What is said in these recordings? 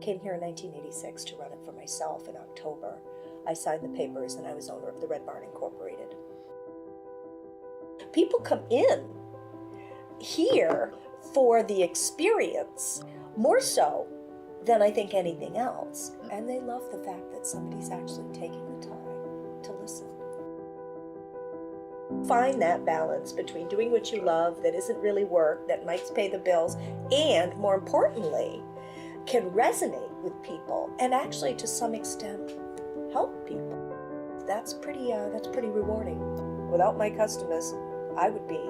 came here in 1986 to run it for myself in October. I signed the papers and I was owner of the Red Barn Incorporated. People come in here for the experience, more so than I think anything else. And they love the fact that somebody's actually taking the time to listen. Find that balance between doing what you love that isn't really work, that might pay the bills, and more importantly, can resonate with people and actually to some extent help people. That's pretty rewarding. Without my customers, I would be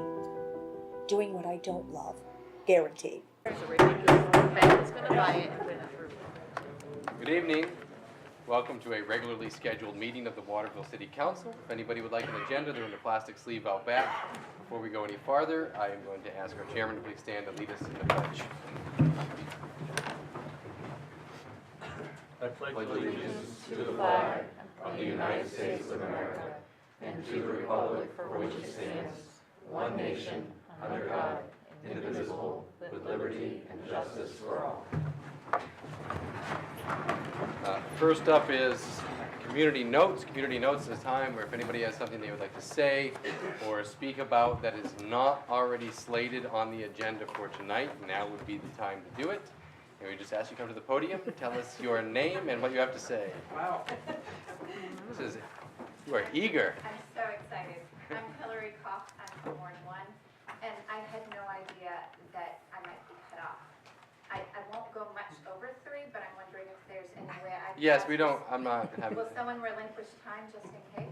doing what I don't love, guaranteed. Good evening. Welcome to a regularly scheduled meeting of the Waterville City Council. If anybody would like an agenda, they're in the plastic sleeve out back. Before we go any farther, I am going to ask our chairman to please stand and lead us in the pledge. I pledge allegiance to the flag of the United States of America and to the republic for which it stands, one nation, under God, indivisible, with liberty and justice for all. First up is community notes. Community notes is a time where if anybody has something they would like to say or speak about that is not already slated on the agenda for tonight, now would be the time to do it. And we just ask you to come to the podium, tell us your name and what you have to say. Wow. You are eager. I'm so excited. I'm Hillary Koch. I'm from Ward 1, and I had no idea that I might be cut off. I won't go much over 3, but I'm wondering if there's any way I can... Yes, we don't, I'm not having... Will someone relinquish time just in case?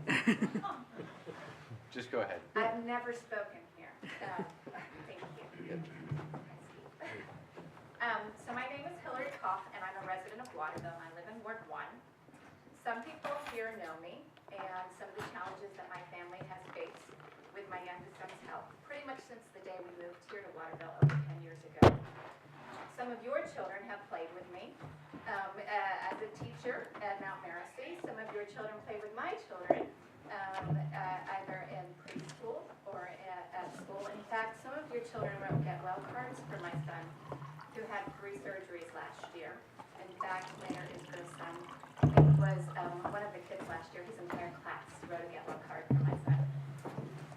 Just go ahead. I've never spoken here. Thank you. So my name is Hillary Koch, and I'm a resident of Waterville. I live in Ward 1. Some people here know me, and some of the challenges that my family has faced with my youngest son's health, pretty much since the day we moved here to Waterville over 10 years ago. Some of your children have played with me as a teacher at Mount Mercy. Some of your children play with my children, either in preschool or at school. In fact, some of your children wrote get well cards for my son, who had 3 surgeries last year. In fact, Mayor is her son. It was one of the kids last year, his entire class wrote a get well card for my son.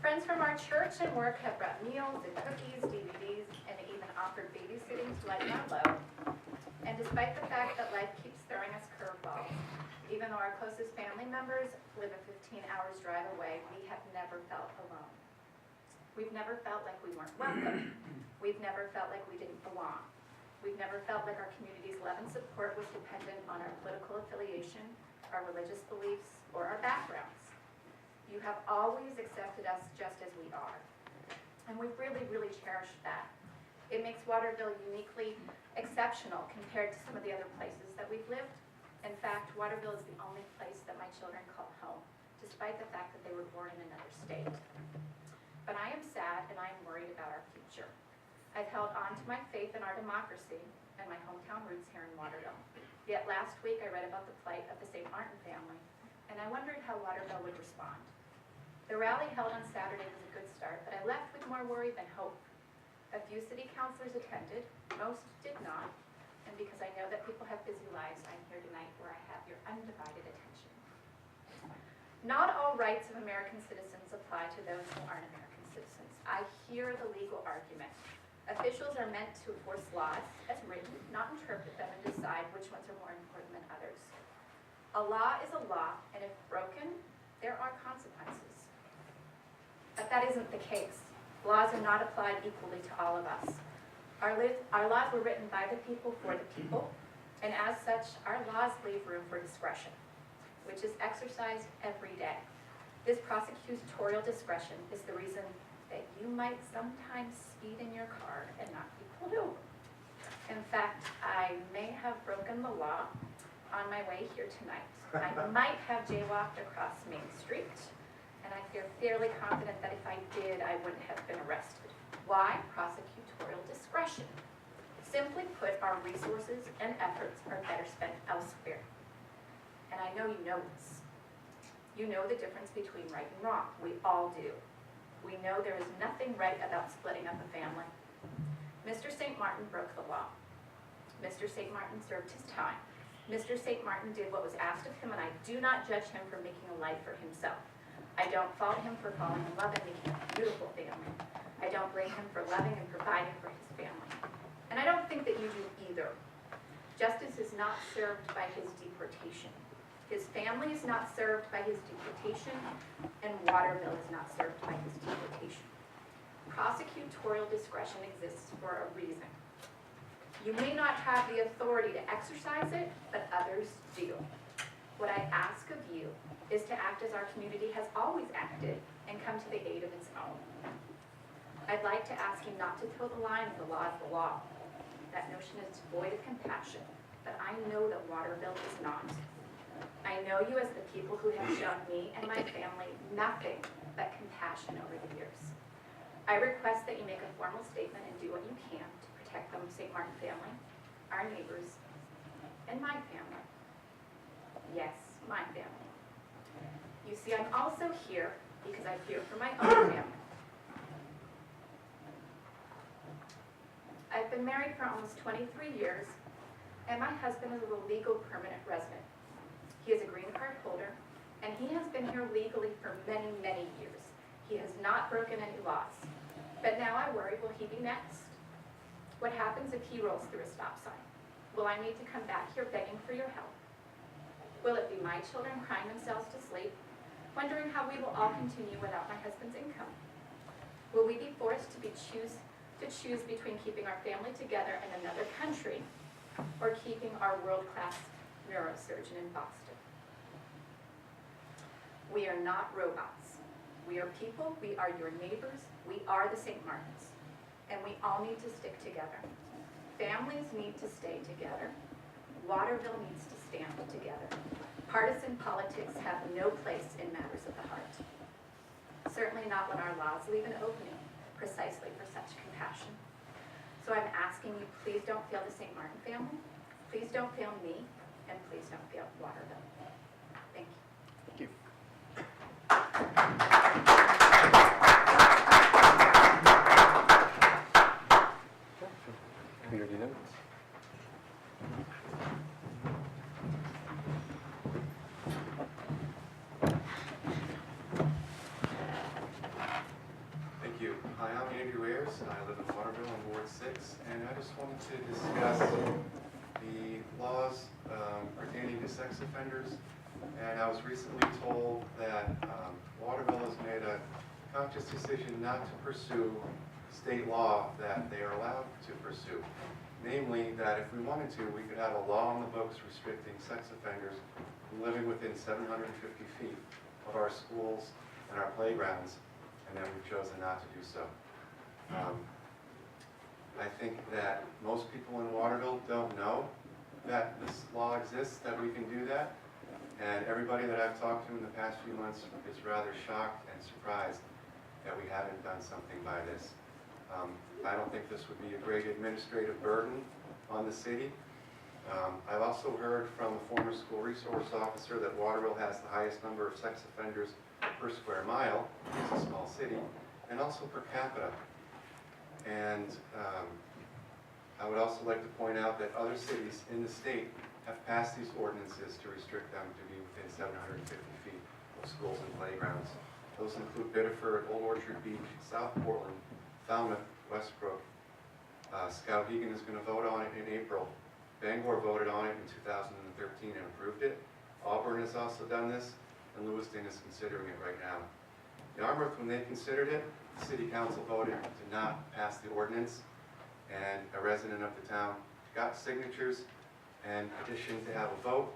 Friends from our church and work have brought meals and cookies, DVDs, and even offered babysitting to lighten our load. And despite the fact that life keeps throwing us curveballs, even though our closest family members live a 15 hours drive away, we have never felt alone. We've never felt like we weren't welcome. We've never felt like we didn't belong. We've never felt like our community's love and support was dependent on our political affiliation, our religious beliefs, or our backgrounds. You have always accepted us just as we are. And we've really, really cherished that. It makes Waterville uniquely exceptional compared to some of the other places that we've lived. In fact, Waterville is the only place that my children call home, despite the fact that they were born in another state. But I am sad and I am worried about our future. I've held on to my faith in our democracy and my hometown roots here in Waterville. Yet last week I read about the plight of the St. Martin family, and I wondered how Waterville would respond. The rally held on Saturday was a good start, but I left with more worry than hope. A few city councilors attended, most did not, and because I know that people have busy lives, I'm here tonight where I have your undivided attention. Not all rights of American citizens apply to those who aren't American citizens. I hear the legal argument. Officials are meant to enforce laws as written, not interpret them and decide which ones are more important than others. A law is a law, and if broken, there are consequences. But that isn't the case. Laws are not applied equally to all of us. Our laws were written by the people for the people, and as such, our laws leave room for discretion, which is exercised every day. This prosecutorial discretion is the reason that you might sometimes speed in your car and not be pulled over. In fact, I may have broken the law on my way here tonight. I might have jaywalked across Main Street, and I feel fairly confident that if I did, I wouldn't have been arrested. Why? Prosecutorial discretion. Simply put, our resources and efforts are better spent elsewhere. And I know you know this. You know the difference between right and wrong. We all do. We know there is nothing right about splitting up a family. Mr. St. Martin broke the law. Mr. St. Martin served his time. Mr. St. Martin did what was asked of him, and I do not judge him for making a life for himself. I don't fault him for falling in love and making a beautiful family. I don't blame him for loving and providing for his family. And I don't think that you do either. Justice is not served by his deportation. His family is not served by his deportation, and Waterville is not served by his deportation. Prosecutorial discretion exists for a reason. You may not have the authority to exercise it, but others do. What I ask of you is to act as our community has always acted and come to the aid of its own. I'd like to ask you not to toe the line of the law is the law. That notion is void of compassion, but I know that Waterville is not. I know you as the people who have shown me and my family nothing but compassion over the years. I request that you make a formal statement and do what you can to protect the St. Martin family, our neighbors, and my family. Yes, my family. You see, I'm also here because I fear for my own family. I've been married for almost 23 years, and my husband is a legal permanent resident. He is a green card holder, and he has been here legally for many, many years. He has not broken any laws. But now I worry, will he be next? What happens if he rolls through a stop sign? Will I need to come back here begging for your help? Will it be my children crying themselves to sleep, wondering how we will all continue without my husband's income? Will we be forced to choose between keeping our family together in another country or keeping our world-class neurosurgeon in Boston? We are not robots. We are people, we are your neighbors, we are the St. Martins, and we all need to stick together. Families need to stay together. Waterville needs to stand together. Partisan politics have no place in matters of the heart. Certainly not when our laws leave an opening precisely for such compassion. So I'm asking you, please don't fail the St. Martin family, please don't fail me, and please don't fail Waterville. Thank you. Thank you. Community notes. Thank you. Hi, I'm Andrew Ayers. I live in Waterville on Ward 6, and I just wanted to discuss the laws pertaining to sex offenders. And I was recently told that Waterville has made a conscious decision not to pursue state law that they are allowed to pursue. Namely, that if we wanted to, we could have a law on the books restricting sex offenders from living within 750 feet of our schools and our playgrounds, and then we've chosen not to do so. I think that most people in Waterville don't know that this law exists, that we can do that. And everybody that I've talked to in the past few months is rather shocked and surprised that we haven't done something by this. I don't think this would be a great administrative burden on the city. I've also heard from a former school resource officer that Waterville has the highest number of sex offenders per square mile. It's a small city, and also per capita. And I would also like to point out that other cities in the state have passed these ordinances to restrict them to be within 750 feet of schools and playgrounds. Those include Biddeford, Old Orchard Beach, South Portland, Falmouth, Westbrook. Skowhegan is going to vote on it in April. Bangor voted on it in 2013 and approved it. Auburn has also done this, and Lewiston is considering it right now. Yarmouth, when they considered it, the city council voted to not pass the ordinance, and a resident of the town got signatures and petitioned to have a vote,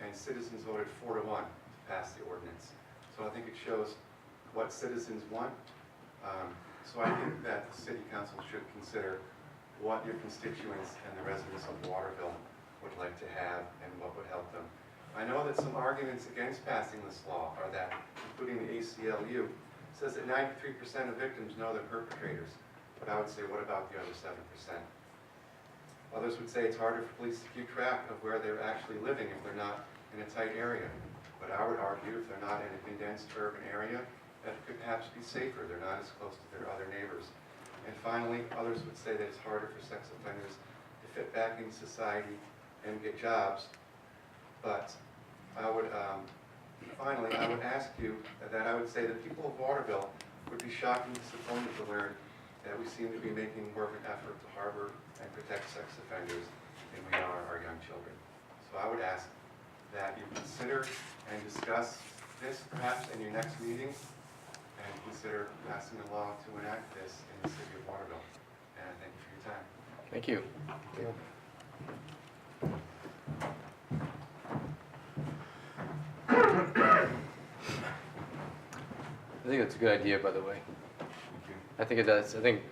and citizens voted 4-1 to pass the ordinance. So I think it shows what citizens want. So I think that the city council should consider what your constituents and the residents of Waterville would like to have and what would help them. I know that some arguments against passing this law are that, including the ACLU, says that 93% of victims know their perpetrators. But I would say, what about the other 7%? Others would say it's harder for police to keep track of where they're actually living if they're not in a tight area. But I would argue if they're not in a condensed urban area, that it could perhaps be safer. They're not as close to their other neighbors. And finally, others would say that it's harder for sex offenders to fit back into society and get jobs. But I would, finally, I would ask you that I would say that people of Waterville would be shocked and disappointed to learn that we seem to be making more of an effort to harbor and protect sex offenders than we are our young children. So I would ask that you consider and discuss this perhaps in your next meeting, and consider passing a law to enact this in the city of Waterville. And I thank you for your time. Thank you. I think that's a good idea, by the way. Thank you. I think it does. I think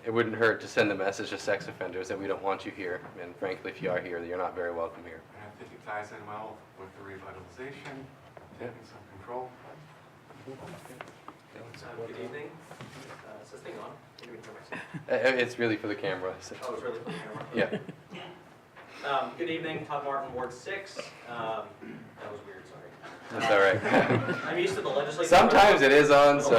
it wouldn't hurt to send the message to sex offenders that we don't want you here. And frankly, if you are here, you're not very welcome here. And I think it ties in well with the revitalization, taking some control. Good evening. Is this thing on? Can you hear myself? It's really for the camera. So. Oh, it's really for the camera? Yeah. Good evening, Todd Martin, Ward 6. That was weird, sorry. That's all right. I'm used to the legislature. Sometimes it is on, so.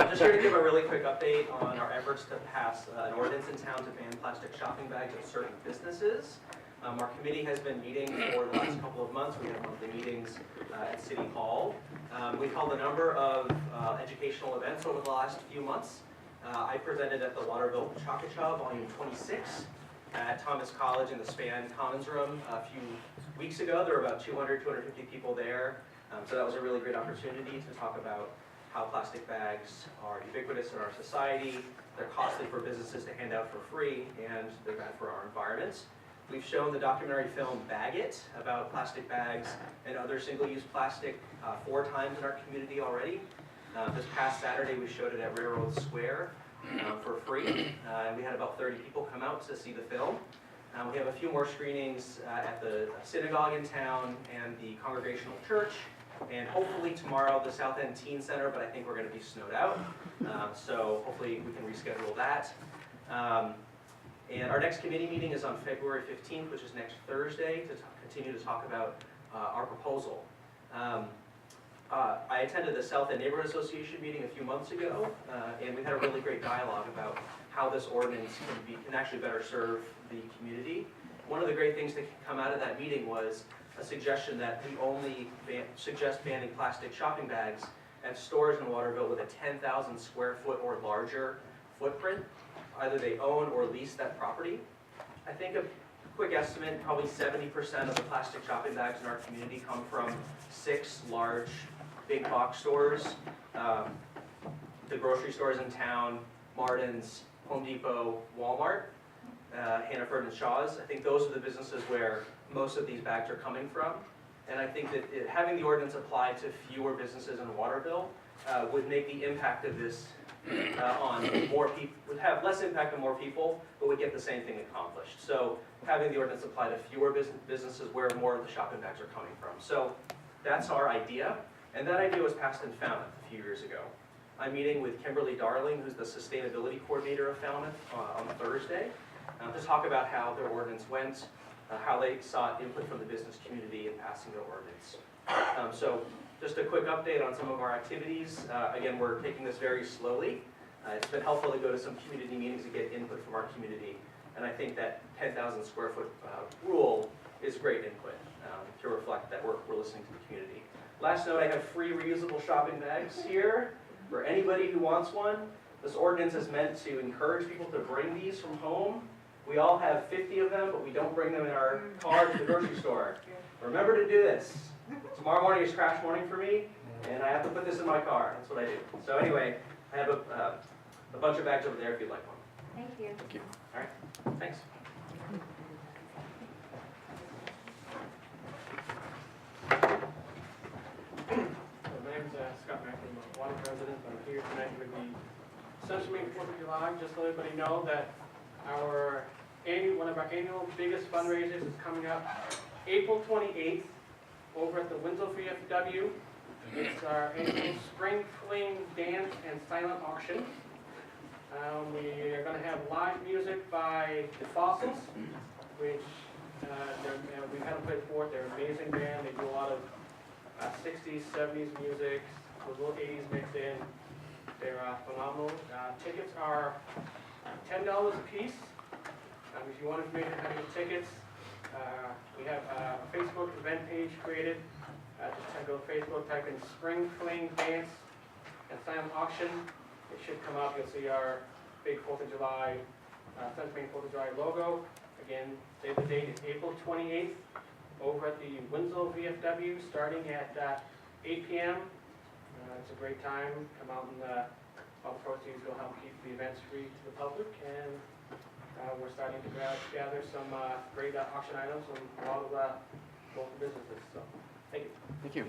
Just here to give a really quick update on our efforts to pass an ordinance in town to ban plastic shopping bags at certain businesses. Our committee has been meeting for the last couple of months. We have monthly meetings at City Hall. We've held a number of educational events over the last few months. I presented at the Waterville Council, Volume 26, at Thomas College in the Span Commons Room a few weeks ago. There were about 200, 250 people there. So that was a really great opportunity to talk about how plastic bags are ubiquitous in our society. They're costly for businesses to hand out for free, and they're bad for our environment. We've shown the documentary film Bag It about plastic bags and other single-use plastic 4 times in our community already. This past Saturday we showed it at Railroad Square for free. We had about 30 people come out to see the film. We have a few more screenings at the synagogue in town and the Congregational Church, and hopefully tomorrow the South End Teen Center, but I think we're going to be snowed out. So hopefully we can reschedule that. And our next committee meeting is on February 15th, which is next Thursday, to continue to talk about our proposal. I attended the South End Neighborhood Association meeting a few months ago, and we had a really great dialogue about how this ordinance can actually better serve the community. One of the great things that come out of that meeting was a suggestion that we only suggest banning plastic shopping bags at stores in Waterville with a 10,000 square foot or larger footprint. Either they own or lease that property. I think a quick estimate, probably 70% of the plastic shopping bags in our community come from 6 large big box stores. The grocery stores in town, Martin's, Home Depot, Walmart, Hannaford and Shaw's. I think those are the businesses where most of these bags are coming from. And I think that having the ordinance apply to fewer businesses in Waterville would make the impact of this on more people, would have less impact on more people, but would get the same thing accomplished. So having the ordinance apply to fewer businesses where more of the shopping bags are coming from. So that's our idea, and that idea was passed in Falmouth a few years ago. I'm meeting with Kimberly Darling, who's the sustainability coordinator of Falmouth, on Thursday, to talk about how their ordinance went, how they sought input from the business community in passing their ordinance. So just a quick update on some of our activities. Again, we're taking this very slowly. It's been helpful to go to some community meetings to get input from our community. And I think that 10,000 square foot rule is great input to reflect that we're listening to the community. Last note, I have free reusable shopping bags here for anybody who wants one. This ordinance is meant to encourage people to bring these from home. We all have 50 of them, but we don't bring them in our car to the grocery store. Remember to do this. Tomorrow morning is crash morning for me, and I have to put this in my car. That's what I do. So anyway, I have a bunch of bags over there if you'd like one. Thank you. Thank you. All right, thanks. My name is Scott Mack. I'm a water resident. I'm here tonight with the Central Maine 4th of July. Just to let everybody know that one of our annual biggest fundraisers is coming up April 28th over at the Winslow VFW. It's our annual Spring Fling Dance and Silent Auction. We are going to have live music by The Fossils, which we've had them play before. They're an amazing band. They do a lot of 60s, 70s music, a little 80s mixed in. They're phenomenal. Tickets are $10 a piece. If you want information on how to get tickets, we have a Facebook event page created. Just go to Facebook, type in Spring Fling Dance and Silent Auction. It should come up. You'll see our big 4th of July, Central Maine 4th of July logo. Again, say the date is April 28th over at the Winslow VFW starting at 8 p.m. It's a great time. Come out and all the proceeds will help keep the events free to the public. And we're starting to gather some great auction items from a lot of local businesses. So, thank you. Thank you.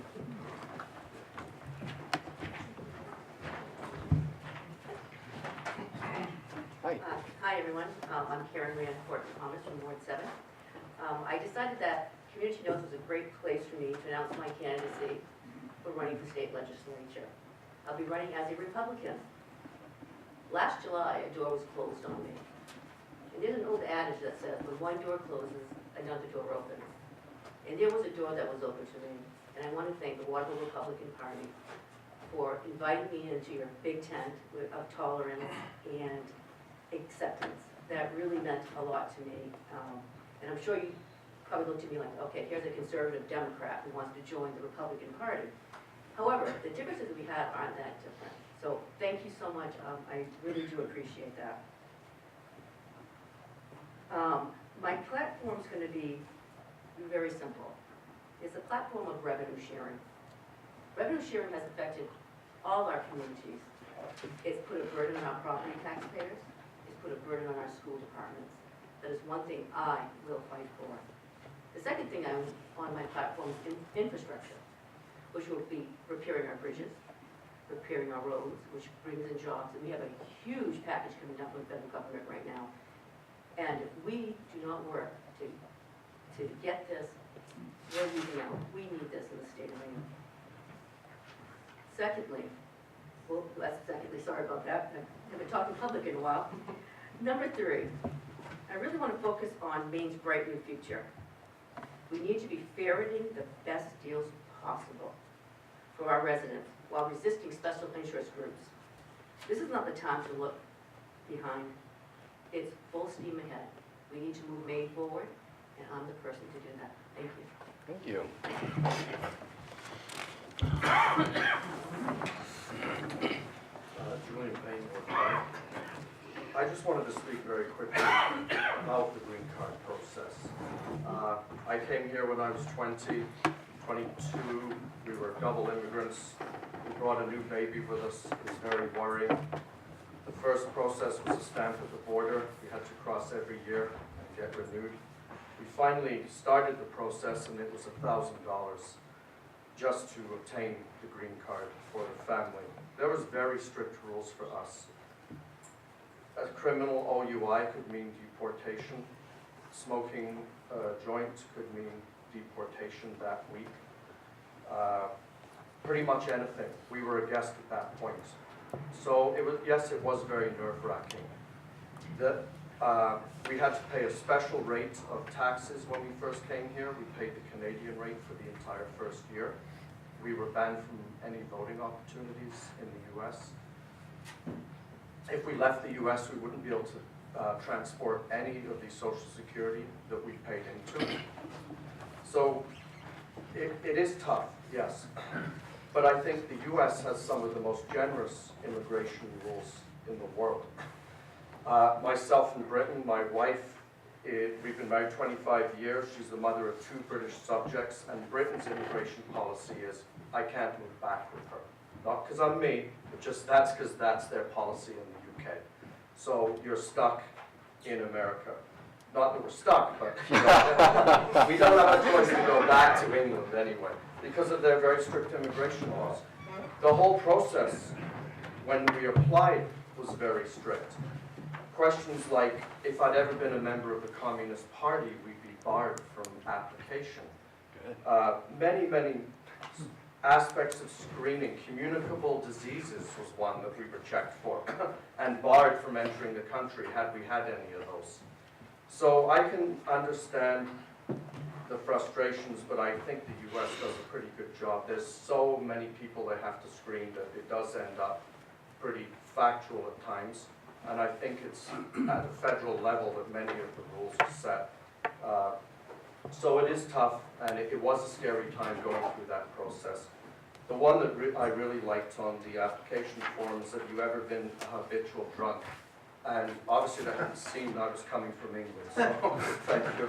Hi. Hi, everyone. I'm Karen Rand Horton Thomas from Ward 7. I decided that Community Notes was a great place for me to announce my candidacy for running for state legislature. I'll be running as a Republican. Last July, a door was closed on me. And there's an old adage that says, when one door closes, another door opens. And there was a door that was open to me. And I want to thank the Waterville Republican Party for inviting me into your big tent of tolerance and acceptance. That really meant a lot to me. And I'm sure you probably looked at me like, okay, here's a conservative Democrat who wants to join the Republican Party. However, the differences we have aren't that different. So thank you so much. I really do appreciate that. My platform is going to be very simple. It's a platform of revenue sharing. Revenue sharing has affected all our communities. It's put a burden on our property taxpayers. It's put a burden on our school departments. That is one thing I will fight for. The second thing on my platform is infrastructure, which will be repairing our bridges, repairing our roads, which brings in jobs. And we have a huge package coming up from the federal government right now. And if we do not work to get this, we're losing out. We need this in the state of Maine. Secondly, well, sorry about that. I haven't talked in public in a while. Number 3, I really want to focus on Maine's bright new future. We need to be ferreting the best deals possible for our residents while resisting special interest groups. This is not the time to look behind. It's full steam ahead. We need to move Maine forward, and I'm the person to do that. Thank you. Thank you. Julian Payne, Ward 5. I just wanted to speak very quickly about the green card process. I came here when I was 20, 22. We were double immigrants. We brought a new baby with us. It was very worrying. The first process was a stamp at the border. We had to cross every year and get renewed. We finally started the process, and it was $1,000 just to obtain the green card for the family. There was very strict rules for us. A criminal OUI could mean deportation. Smoking a joint could mean deportation that week. Pretty much anything. We were a guest at that point. So it was, yes, it was very nerve-wracking. We had to pay a special rate of taxes when we first came here. We paid the Canadian rate for the entire first year. We were banned from any voting opportunities in the U.S. If we left the U.S., we wouldn't be able to transport any of the Social Security that we paid into. So it is tough, yes. But I think the U.S. has some of the most generous immigration rules in the world. Myself in Britain, my wife, we've been married 25 years. She's the mother of 2 British subjects, and Britain's immigration policy is, I can't move back with her. Not because I'm me, but just that's because that's their policy in the UK. So you're stuck in America. Not that we're stuck, but you know, we don't have a choice to go back to England anyway, because of their very strict immigration laws. The whole process, when we applied, was very strict. Questions like, if I'd ever been a member of the Communist Party, we'd be barred from application. Many aspects of screening. Communicable diseases was one that we were checked for and barred from entering the country had we had any of those. So I can understand the frustrations, but I think the U.S. does a pretty good job. There's so many people they have to screen that it does end up pretty factual at times. And I think it's at the federal level that many of the rules are set. So it is tough, and it was a scary time going through that process. The one that I really liked on the application form is, have you ever been a habitual drunk? And obviously that didn't seem I was coming from England, so thank you.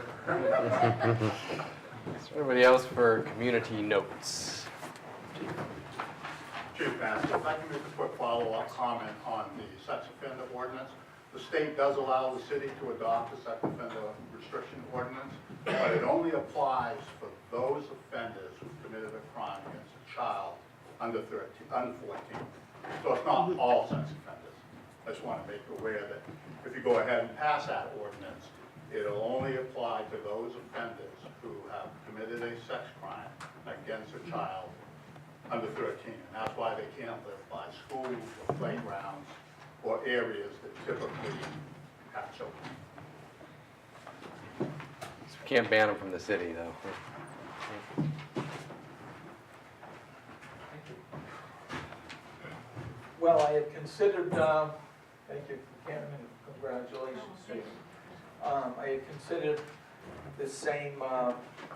Everybody else for community notes? Chief Master, if I can make a quick follow-up comment on the sex offender ordinance. The state does allow the city to adopt a sex offender restriction ordinance, but it only applies for those offenders who committed a crime against a child under 14. So it's not all sex offenders. I just want to make you aware that if you go ahead and pass that ordinance, it'll only apply to those offenders who have committed a sex crime against a child under 13. And that's why they can't live by schools or playgrounds or areas that typically have children. So we can't ban them from the city, though. Well, I had considered, thank you, Cameron, and congratulations to you. I had considered the same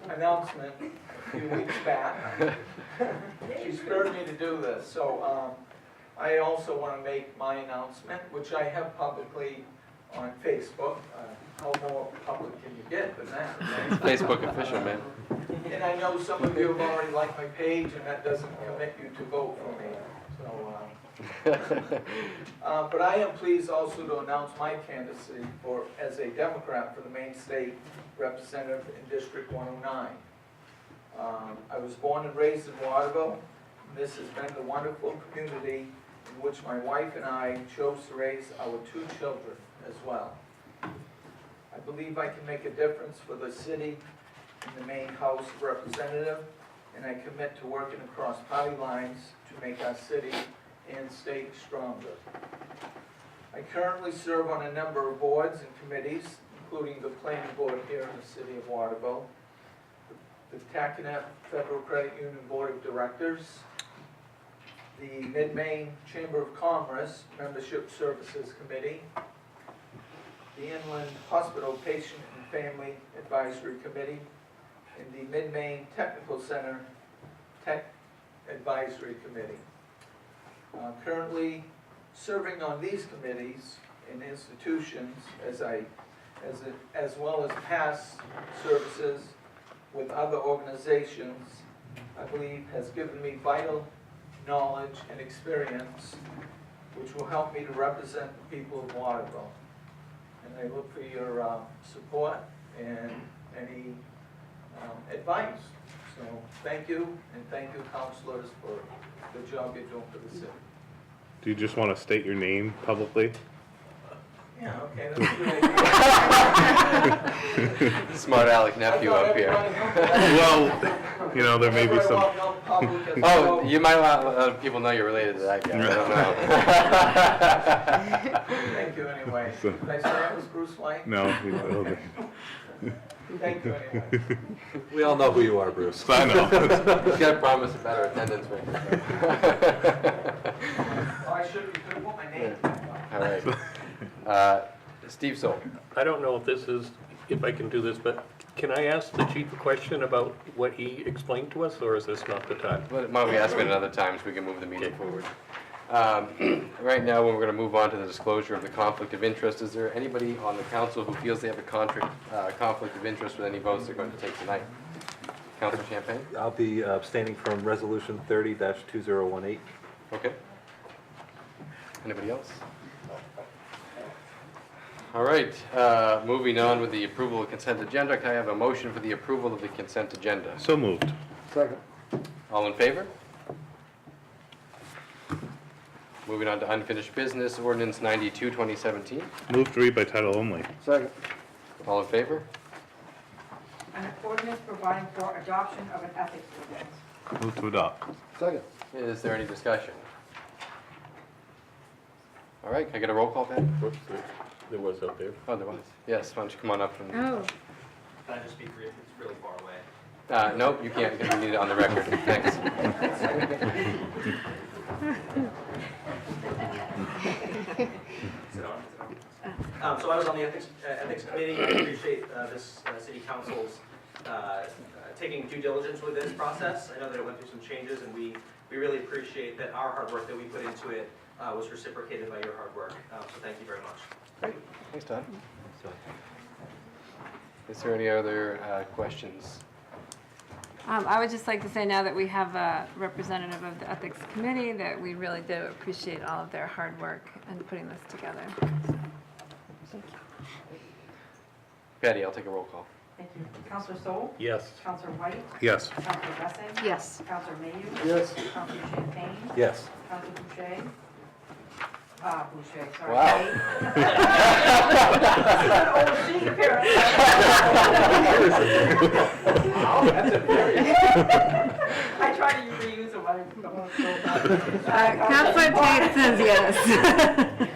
announcement a few weeks back. She spurred me to do this, so I also want to make my announcement, which I have publicly on Facebook. How more public can you get than that? It's Facebook official, man. And I know some of you have already liked my page, and that doesn't commit you to vote for me, so. But I am pleased also to announce my candidacy as a Democrat for the Maine State Representative in District 109. I was born and raised in Waterville, and this has been the wonderful community in which my wife and I chose to raise our 2 children as well. I believe I can make a difference for the city in the Maine House of Representatives, and I commit to working across party lines to make our city and state stronger. I currently serve on a number of boards and committees, including the planning board here in the city of Waterville, the Taconic Federal Credit Union Board of Directors, the Mid-Maine Chamber of Commerce Membership Services Committee, the Inland Hospital Patient and Family Advisory Committee, and the Mid-Maine Technical Center Tech Advisory Committee. Currently serving on these committees and institutions as well as past services with other organizations, I believe has given me vital knowledge and experience which will help me to represent the people of Waterville. And I look for your support and any advice. So thank you, and thank you, councilors, for the job you're doing for the city. Do you just want to state your name publicly? Yeah, okay, that's a good idea. Smart aleck nephew up here. Well, you know, there may be some. Oh, you might want to let people know you're related to that guy. I don't know. Thank you anyway. Did I say that was Bruce Wayne? No. Thank you anyway. We all know who you are, Bruce. I know. He's got to promise a better attendance rate. Oh, I should have put my name. All right. Steve Soul. I don't know if I can do this, but can I ask the chief a question about what he explained to us, or is this not the time? Why don't we ask it another time so we can move the meeting forward? Right now, when we're going to move on to the disclosure of the conflict of interest, is there anybody on the council who feels they have a conflict of interest with any votes they're going to take tonight? Councilor Champagne? I'll be abstaining from Resolution 30-2018. Okay. Anybody else? All right, moving on with the approval of consent agenda. Can I have a motion for the approval of the consent agenda? So moved. Second. All in favor? Moving on to unfinished business, ordinance 92, 2017. Move to read by title only. Second. All in favor? An ordinance providing for adoption of an ethics ordinance. Move to adopt. Second. Is there any discussion? All right, can I get a roll call, Pat? Whoops, there was up there. Oh, there was. Yes, why don't you come on up and... Oh. Can I just be brief? It's really far away. No, you can't, because we need it on the record. Thanks. Sit down. So I was on the ethics committee. I appreciate this city council's taking due diligence with this process. I know that it went through some changes, and we really appreciate that our hard work that we put into it was reciprocated by your hard work. So thank you very much. Great, thanks, Todd. Is there any other questions? I would just like to say now that we have a representative of the Ethics Committee that we really do appreciate all of their hard work in putting this together. Thank you. Patty, I'll take a roll call. Thank you. Counselor Sol? Yes. Counselor White? Yes. Counselor Blessing? Yes. Counselor Mayhew? Yes. Counselor Champagne? Yes. Counselor Boucher? Boucher, sorry. Wow. Oh, she apparently. I try to reuse them. Counselor Tate says yes.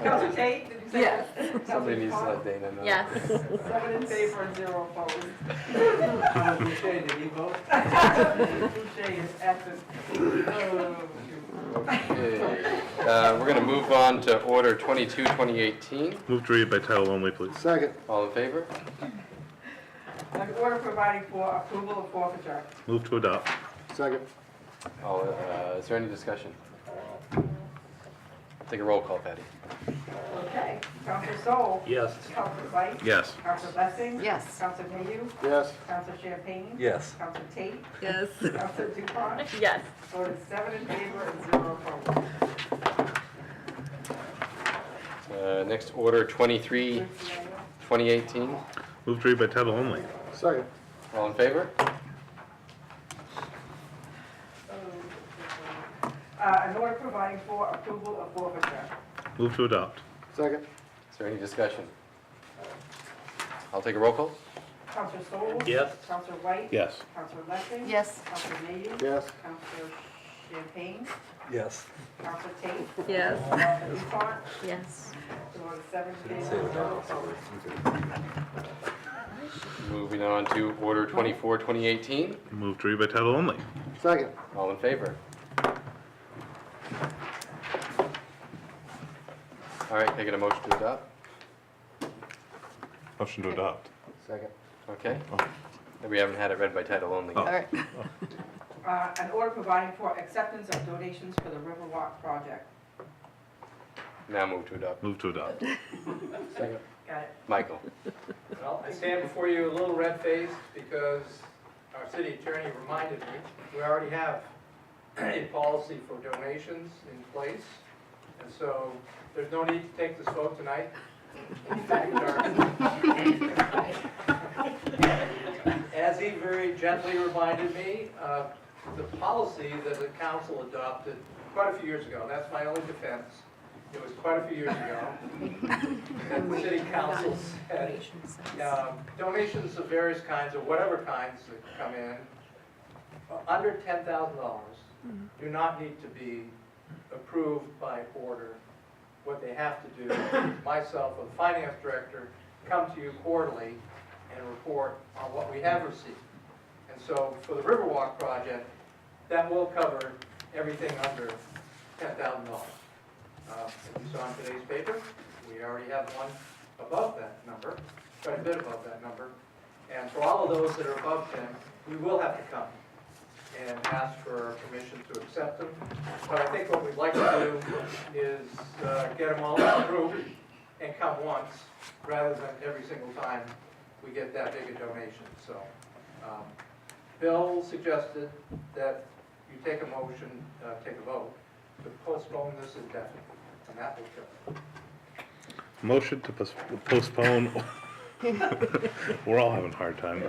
Counselor Tate, did you say Yes. yes? Somebody needs to let Dana know. Yes. 7 in favor and 0 opposed. Boucher, did he vote? Boucher is absent. Okay. We're going to move on to Order 22, 2018. Move to read by title only, please. Second. All in favor? An order providing for approval of forfeiture. Move to adopt. Second. Is there any discussion? Take a roll call, Patty. Okay. Counselor Sol? Yes. Counselor White? Yes. Counselor Blessing? Yes. Counselor Mayhew? Yes. Counselor Champagne? Yes. Counselor Tate? Yes. Counselor Dupont? Yes. Voted 7 in favor and 0 opposed. Next Order 23, 2018. Move to read by title only. Second. All in favor? An order providing for approval of forfeiture. Move to adopt. Second. Is there any discussion? I'll take a roll call. Counselor Sol? Yes. Counselor White? Yes. Counselor Blessing? Yes. Counselor Mayhew? Yes. Counselor Champagne? Yes. Counselor Tate? Yes. Counselor Dupont? Yes. Voted 7 in favor and 0 opposed. Moving on to Order 24, 2018. Move to read by title only. Second. All in favor? All right, taking a motion to adopt. Motion to adopt. Second. Okay. We haven't had it read by title only. All right. An order providing for acceptance of donations for the Riverwalk project. Now move to adopt. Move to adopt. Second. Got it. Michael. Well, I stand before you a little red-faced because our city attorney reminded me, we already have a policy for donations in place. And so there's no need to take this vote tonight. In fact, as he very gently reminded me, the policy that the council adopted quite a few years ago, that's my only defense, it was quite a few years ago, that the city council said, donations of various kinds, or whatever kinds that come in, under $10,000 do not need to be approved by order. What they have to do, myself or the finance director, come to you quarterly and report on what we have received. And so for the Riverwalk project, that will cover everything under $10,000. As you saw in today's paper, we already have one above that number, quite a bit above that number. And for all of those that are above 10, we will have to come and ask for permission to accept them. But I think what we'd like to do is get them all in a group and come once, rather than every single time we get that big a donation. So Bill suggested that you take a motion, take a vote, to postpone this indefinitely, and that will go. Motion to postpone. We're all having a hard time.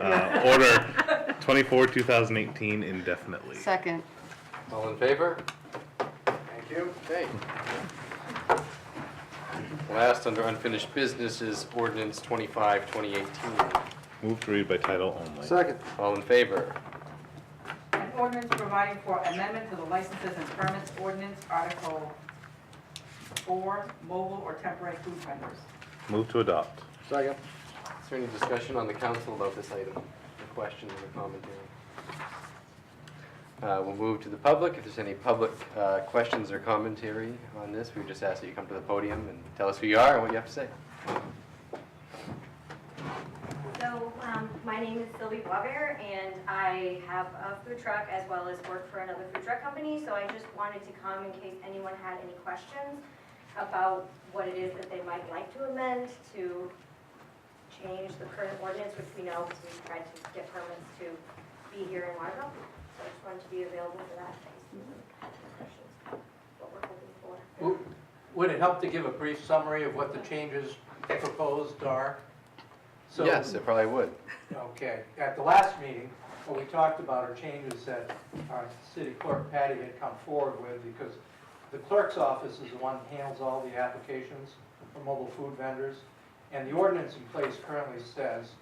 Order 24, 2018 indefinitely. Second. All in favor? Thank you. Okay. Last under unfinished business is Ordinance 25, 2018. Move to read by title only. Second. All in favor? An ordinance providing for amendment to the licenses and permits ordinance, Article 4, mobile or temporary food vendors. Move to adopt. Second. Is there any discussion on the council about this item? A question or a commentary? We'll move to the public. If there's any public questions or commentary on this, we just ask that you come to the podium and tell us who you are and what you have to say. So, my name is Sylvie Boisvert, and I have a food truck as well as work for another food truck company, so I just wanted to come in case anyone had any questions about what it is that they might like to amend to change the current ordinance, which we know because we've tried to get permits to be here in Waterville. So I just wanted to be available for that in case anyone had any questions, what we're hoping for. Would it help to give a brief summary of what the changes proposed are? So- Yes, it probably would. Okay, at the last meeting, what we talked about are changes that our city clerk Patty had come forward with, because the clerk's office is the one that handles all the applications for mobile food vendors. And the ordinance in place currently says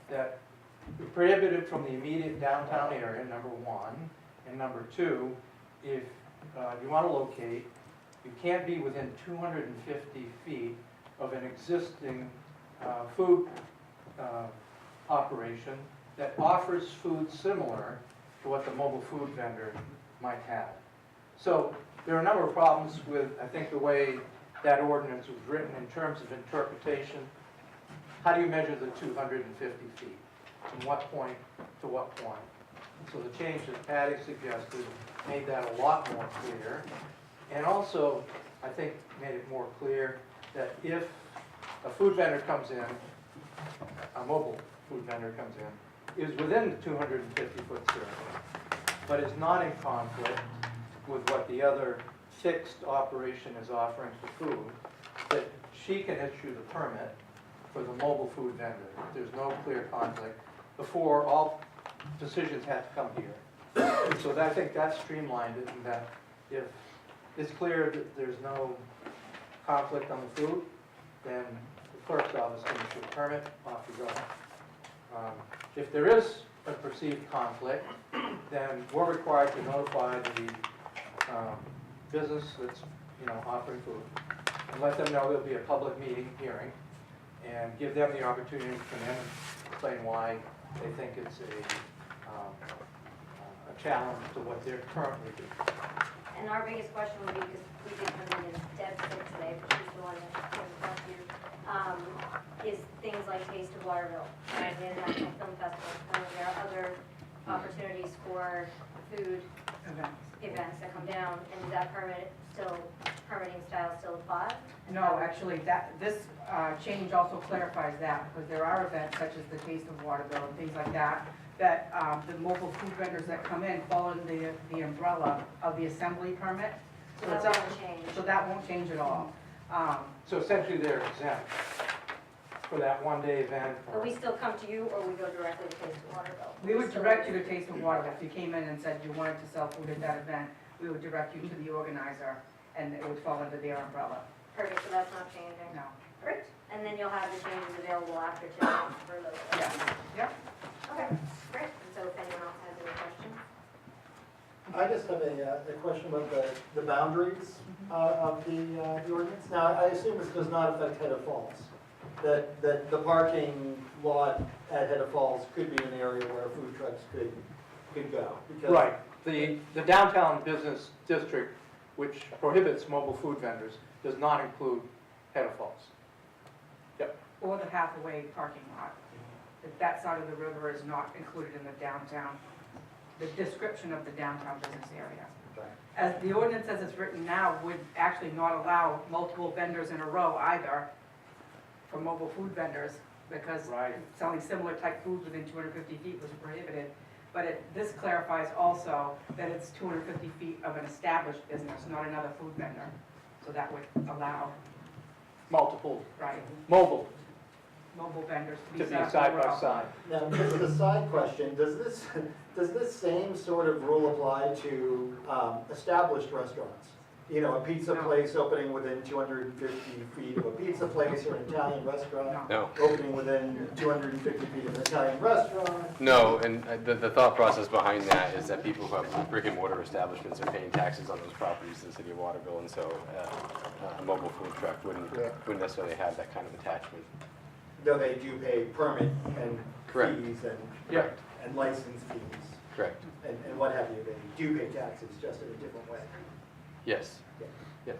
that you're prohibited from the immediate downtown area, number one. And number two, if you want to locate, you can't be within 250 feet of an existing food operation that offers food similar to what the mobile food vendor might have. So there are a number of problems with, I think, the way that ordinance was written in terms of interpretation. How do you measure the 250 feet? From what point to what point? So the change that Patty suggested made that a lot more clear. And also, I think, made it more clear that if a food vendor comes in, a mobile food vendor comes in, is within the 250-foot circle, but is not in conflict with what the other fixed operation is offering for food, that she can issue the permit for the mobile food vendor. There's no clear conflict before all decisions have to come here. So I think that streamlined it, and that if it's clear that there's no conflict on the food, then the clerk's office can issue a permit, off you go. If there is a perceived conflict, then we're required to notify the business that's, offering food, and let them know there'll be a public meeting, hearing, and give them the opportunity to come in and explain why they think it's a challenge to what they're currently doing. And our biggest question would be, because we did come in and Deb sick today, but she's the one that came to talk to you, is things like Taste of Waterville, the International Film Festival. There are other opportunities for food events that come down, and does that permitting style still apply? No, actually, this change also clarifies that, because there are events such as the Taste of Waterville and things like that, that the mobile food vendors that come in fall under the umbrella of the assembly permit. So that won't change. So that won't change at all. So essentially they're exempt for that one-day event. But we still come to you, or we go directly to Taste of Waterville? We would direct you to Taste of Waterville. If you came in and said you wanted to sell food at that event, we would direct you to the organizer, and it would fall under their umbrella. Perfect, so that's not changing? No. Perfect. And then you'll have the changes available after 2 months for those. Yeah. Yep. Okay, great. And so if anyone else has any questions? I just have a question about the boundaries of the ordinance. Now, I assume this does not affect Hedda Falls, that the parking lot at Hedda Falls could be an area where food trucks could go. Because Right. The downtown business district, which prohibits mobile food vendors, does not include Hedda Falls. Yep. Or the Hathaway parking lot. If that side of the river is not included in the downtown, the description of the downtown business area. As the ordinance as it's written now would actually not allow multiple vendors in a row either for mobile food vendors, because Right. selling similar type foods within 250 feet was prohibited. But this clarifies also that it's 250 feet of an established business, not another food vendor. So that would allow, Multiple right, mobile mobile vendors to to be be set up side in a by row. side. Now, this is a side question. Does this same sort of rule apply to established restaurants? You know, a pizza No. place opening within 250 feet of a pizza place, or an Italian restaurant No. opening within 250 feet of an Italian restaurant? No, and the thought process behind that is that people who have brick and mortar establishments are paying taxes on those properties in the city of Waterville, and so a mobile food truck wouldn't necessarily have that kind of attachment. Though they do pay permit and Correct. fees and Yeah. license fees. Correct. and what have you, they do pay taxes just in a different way. Yes. Yeah. Yes.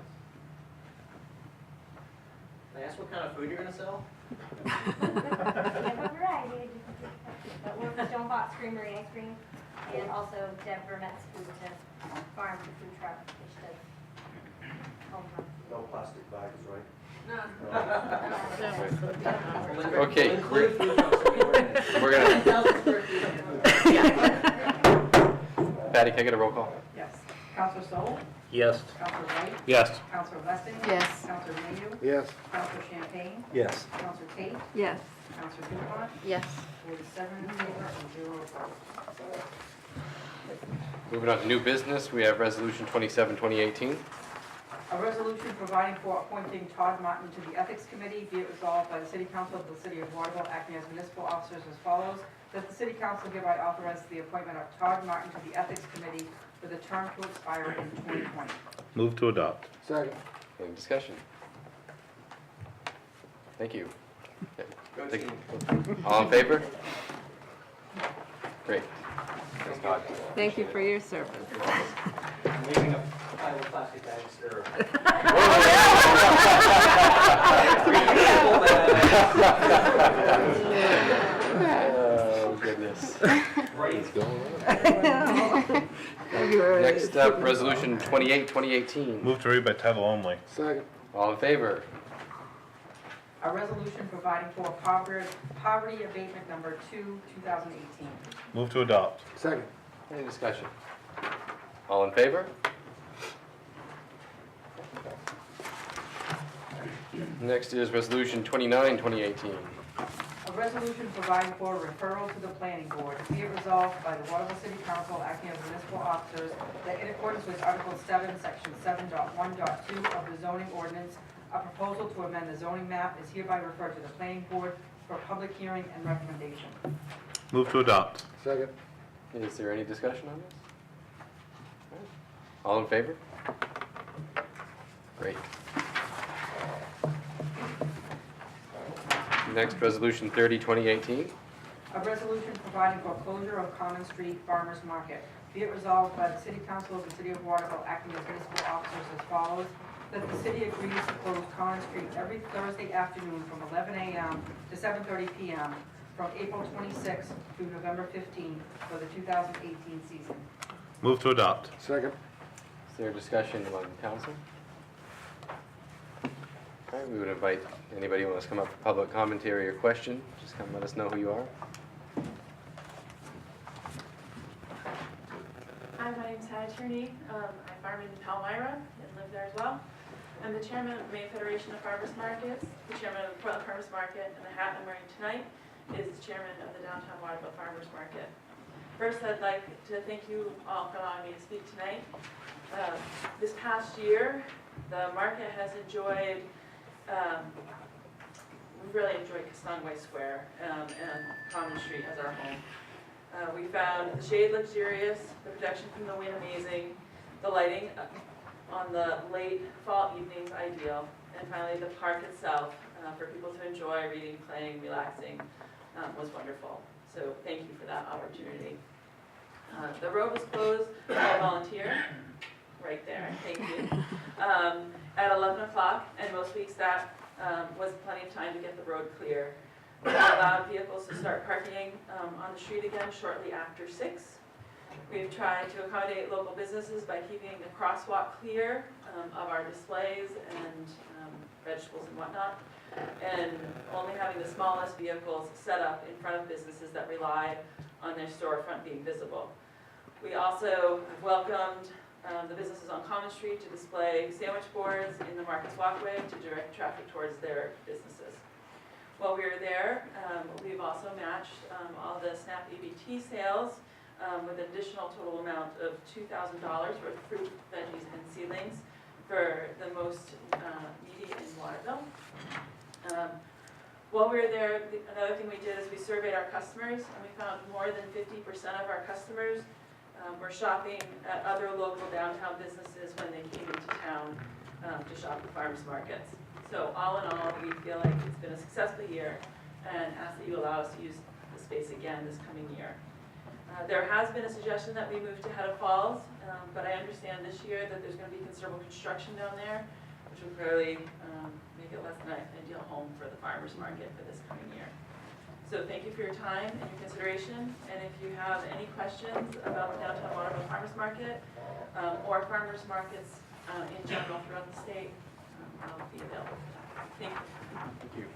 Can I ask what kind of food you're gonna sell? We have a variety of different food trucks, but we're the Stone Box Creamery Ice Cream, and also Deb Vermette's Food to Farm the food truck, which does home run. No plastic bags, right? Okay, Include food trucks in the ordinance. we're gonna, 10,000 square feet. Patty, can I get a roll call? Yes. Counselor Sol, Yes. Counselor White, Yes. Counselor Weston. Yes. Counselor Mayhew, Yes. Counselor Champagne, Yes. Counselor Tate, Yes. Counselor Dupont, Yes. 47 in favor and 0 opposed. Moving on to new business, we have resolution 27, 2018. A resolution providing for appointing Todd Martin to the Ethics Committee, be it resolved by the City Council of the City of Waterville, acting as municipal officers as follows, that the City Council hereby authorizes the appointment of Todd Martin to the Ethics Committee with a term to expire in 2020. Move to adopt. Second. Any discussion? Thank you. Okay. Go Thank- team. All in favor? Great. Thanks, Todd. Thank you for your service. I'm leaving a pile of plastic bags or. Oh, goodness. Right. Next up, resolution 28, 2018. Move to read by title only. Second. All in favor? A resolution providing for poverty abatement number 2, 2018. Move to adopt. Second. Any discussion? All in favor? Next is resolution 29, 2018. A resolution providing for referral to the planning board. Be it resolved by the Waterville City Council acting as municipal officers that in accordance with Article 7, Section 7.1.2 of the zoning ordinance, a proposal to amend the zoning map is hereby referred to the planning board for public hearing and recommendation. Move to adopt. Second. Is there any discussion on this? All in favor? Great. Next, resolution 30, 2018. A resolution providing for closure of Common Street Farmers Market. Be it resolved by the City Council of the City of Waterville acting as municipal officers as follows, that the city agrees to close Common Street every Thursday afternoon from 11 a.m. to 7:30 p.m. from April 26th through November 15th for the 2018 season. Move to adopt. Second. Is there a discussion among the council? All right, we would invite anybody who wants to come up for public commentary or question, just come let us know who you are. Hi, my name's Hannah Tierney. I farm in Palmyra and live there as well. I'm the chairman of the Maine Federation of Farmers Markets, the chairman of the Portland Farmers Market, and the hat I'm wearing tonight is the chairman of the Downtown Waterville Farmers Market. First, I'd like to thank you all for allowing me to speak tonight. This past year, the market has enjoyed, we've really enjoyed Kastongway Square and Common Street as our home. We found the shade luxurious, the protection from the wind amazing, the lighting on the late fall evenings ideal, and finally the park itself for people to enjoy reading, playing, relaxing was wonderful. So thank you for that opportunity. The road was closed by volunteer, right there, thank you, at 11 o'clock, and most weeks that was plenty of time to get the road clear. We allowed vehicles to start parking on the street again shortly after 6. We've tried to accommodate local businesses by keeping the crosswalk clear of our displays and vegetables and whatnot, and only having the smallest vehicles set up in front of businesses that rely on their storefront being visible. We also have welcomed the businesses on Common Street to display sandwich boards in the market's walkway to direct traffic towards their businesses. While we were there, we've also matched all the SNAP EBT sales with an additional total amount of $2,000 worth of fruit, veggies, and seedlings for the most needy in Waterville. While we were there, another thing we did is we surveyed our customers, and we found more than 50% of our customers were shopping at other local downtown businesses when they came into town to shop at farmers markets. So all in all, we feel like it's been a successful year and ask that you allow us to use the space again this coming year. There has been a suggestion that we move to Hedda Falls, but I understand this year that there's going to be considerable construction down there, which will clearly make it less than an ideal home for the farmers market for this coming year. So thank you for your time and your consideration, and if you have any questions about the downtown Waterville Farmers Market or farmers markets in general throughout the state, I'll be available for that. Thank you. Thank you.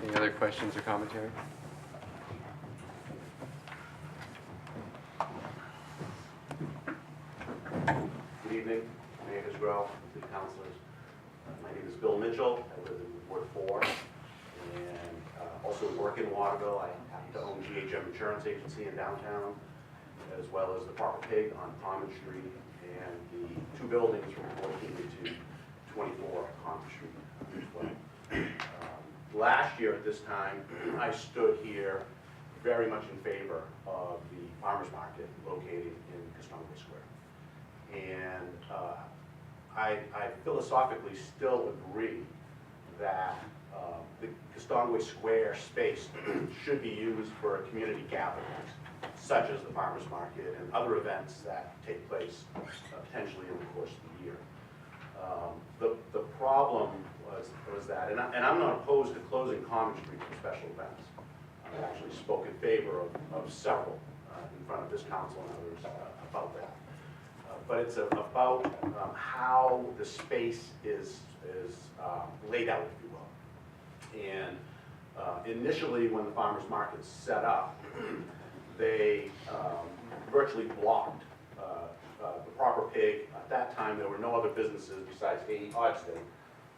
Any other questions or commentary? Good evening. My name is Grow, City Councilors. My name is Bill Mitchell. I live in Ward 4 and also work in Waterville. I happen to own GHM Insurance Agency in downtown, as well as the Proper Pig on Common Street and the two buildings from 14 to 24 Common Street as well. Last year at this time, I stood here very much in favor of the farmers market located in Castonguay Square. And I philosophically still agree that the Castonguay Square space should be used for community gatherings, such as the farmers market and other events that take place potentially in the course of the year. The problem was that, and I'm not opposed to closing Common Street for special events. I've actually spoken in favor of several in front of this council and others about that. But it's about how the space is laid out, if you will. And initially, when the farmers market set up, they virtually blocked the Proper Pig. At that time, there were no other businesses besides A. Hodgson.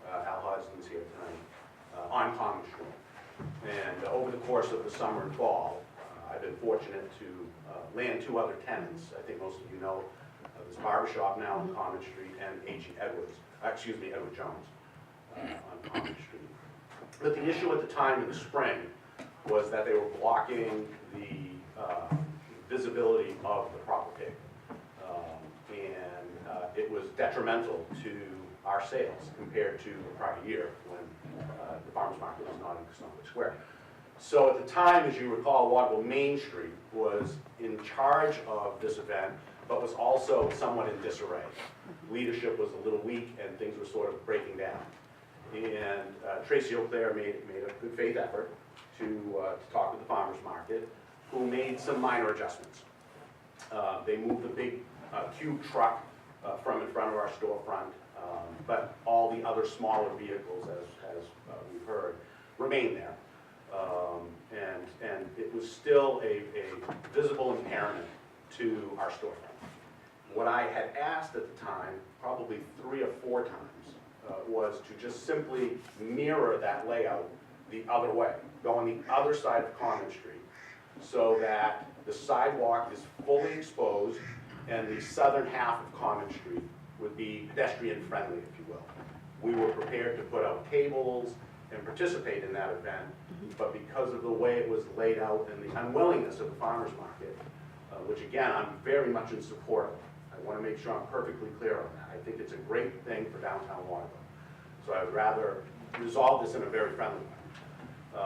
Al Hodgson's here tonight, on Common Street. And over the course of the summer and fall, I've been fortunate to land two other tenants. I think most of you know this barbershop now on Common Street and Edward Jones on Common Street. But the issue at the time in the spring was that they were blocking the visibility of the Proper Pig. And it was detrimental to our sales compared to the prior year when the farmers market was not in Castonguay Square. So at the time, as you recall, Waterville Main Street was in charge of this event, but was also somewhat in disarray. Leadership was a little weak and things were sort of breaking down. And Tracy O'Clair made a good faith effort to talk with the farmers market, who made some minor adjustments. They moved the big cube truck from in front of our storefront, but all the other smaller vehicles, as we've heard, remain there. And it was still a visible impairment to our storefront. What I had asked at the time, probably 3 or 4 times, was to just simply mirror that layout the other way, go on the other side of Common Street, so that the sidewalk is fully exposed and the southern half of Common Street would be pedestrian friendly, if you will. We were prepared to put out tables and participate in that event, but because of the way it was laid out and the unwillingness of the farmers market, which again, I'm very much in support of. I want to make sure I'm perfectly clear on that. I think it's a great thing for downtown Waterville. So I would rather resolve this in a very friendly way.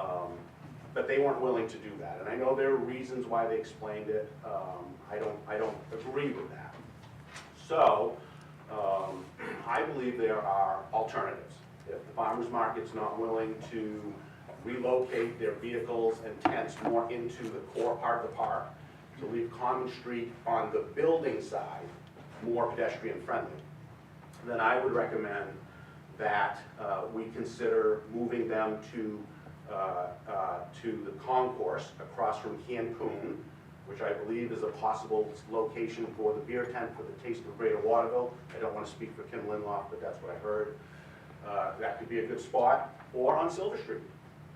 But they weren't willing to do that. And I know there are reasons why they explained it. I don't agree with that. So I believe there are alternatives. If the farmers market's not willing to relocate their vehicles and tents more into the core part of the park, to leave Common Street on the building side more pedestrian friendly, then I would recommend that we consider moving them to the concourse across from Cancun, which I believe is a possible location for the beer tent for the Taste of Greater Waterville. I don't want to speak for Kim Linloff, but that's what I heard. That could be a good spot, or on Silver Street.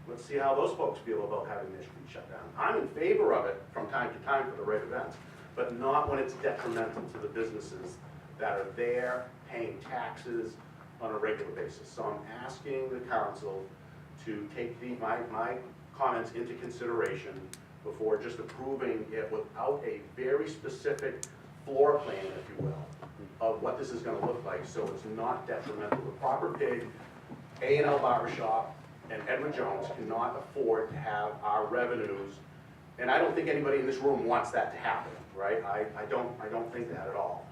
Let's see how those folks feel about having their street shut down. I'm in favor of it from time to time for the right events, but not when it's detrimental to the businesses that are there paying taxes on a regular basis. So I'm asking the council to take my comments into consideration before just approving it without a very specific floor plan, if you will, of what this is going to look like, so it's not detrimental. The Proper Pig, A&L Barbershop, and Edward Jones cannot afford to have our revenues And I don't think anybody in this room wants that to happen, right? I don't think that at all.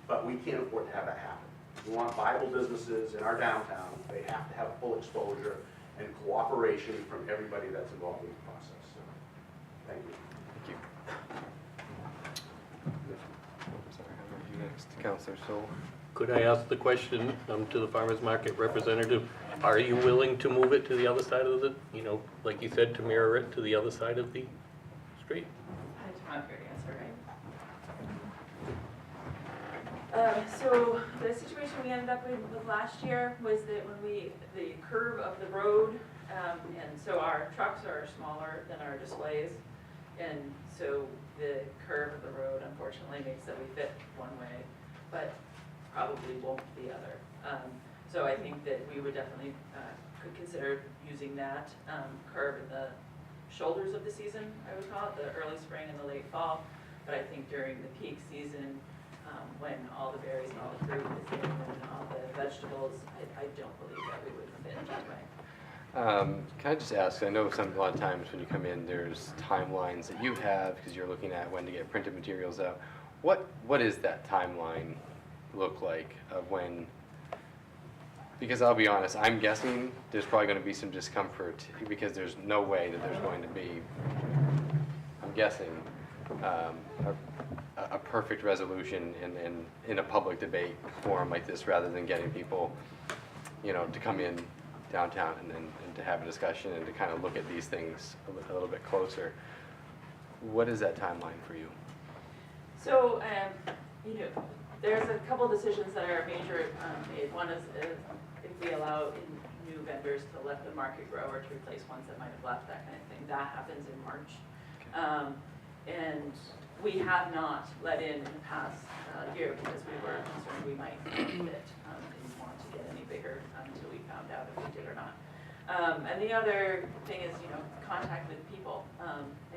But we can't afford to have that happen. We want viable businesses in our downtown. They have to have full exposure and cooperation from everybody that's involved in the process. So, thank you. Thank you. Sorry, how about you next, Councilor Stoll? Could I ask the question to the farmer's market representative? Are you willing to move it to the other side of the, you know, like you said, to mirror it to the other side of the street? It's not a fair answer, right? So the situation we ended up with last year was that when the curve of the road, and so our trucks are smaller than our displays, and so the curve of the road unfortunately makes that we fit one way, but probably won't the other. So I think that we would definitely could consider using that curve in the shoulders of the season, I would call it, the early spring and the late fall. But I think during the peak season, when all the berries and all the fruit is in and all the vegetables, I don't believe that we would fit that way. Can I just ask, I know a lot of times when you come in, there's timelines that you have because you're looking at when to get printed materials out. What is that timeline look like of when, because I'll be honest, I'm guessing there's probably going to be some discomfort because there's no way that there's going to be, I'm guessing, a perfect resolution in a public debate forum like this, rather than getting people, you know, to come in downtown and to have a discussion and to kind of look at these things a little bit closer. What is that timeline for you? So, you know, there's a couple decisions that are major made. One is if we allow new vendors to let the market grow or to replace ones that might have left, that kind of thing. That happens in March. And we have not let in the past year because we were concerned we might fit. Didn't want to get any bigger until we found out if we did or not. And the other thing is, you know, contact with people.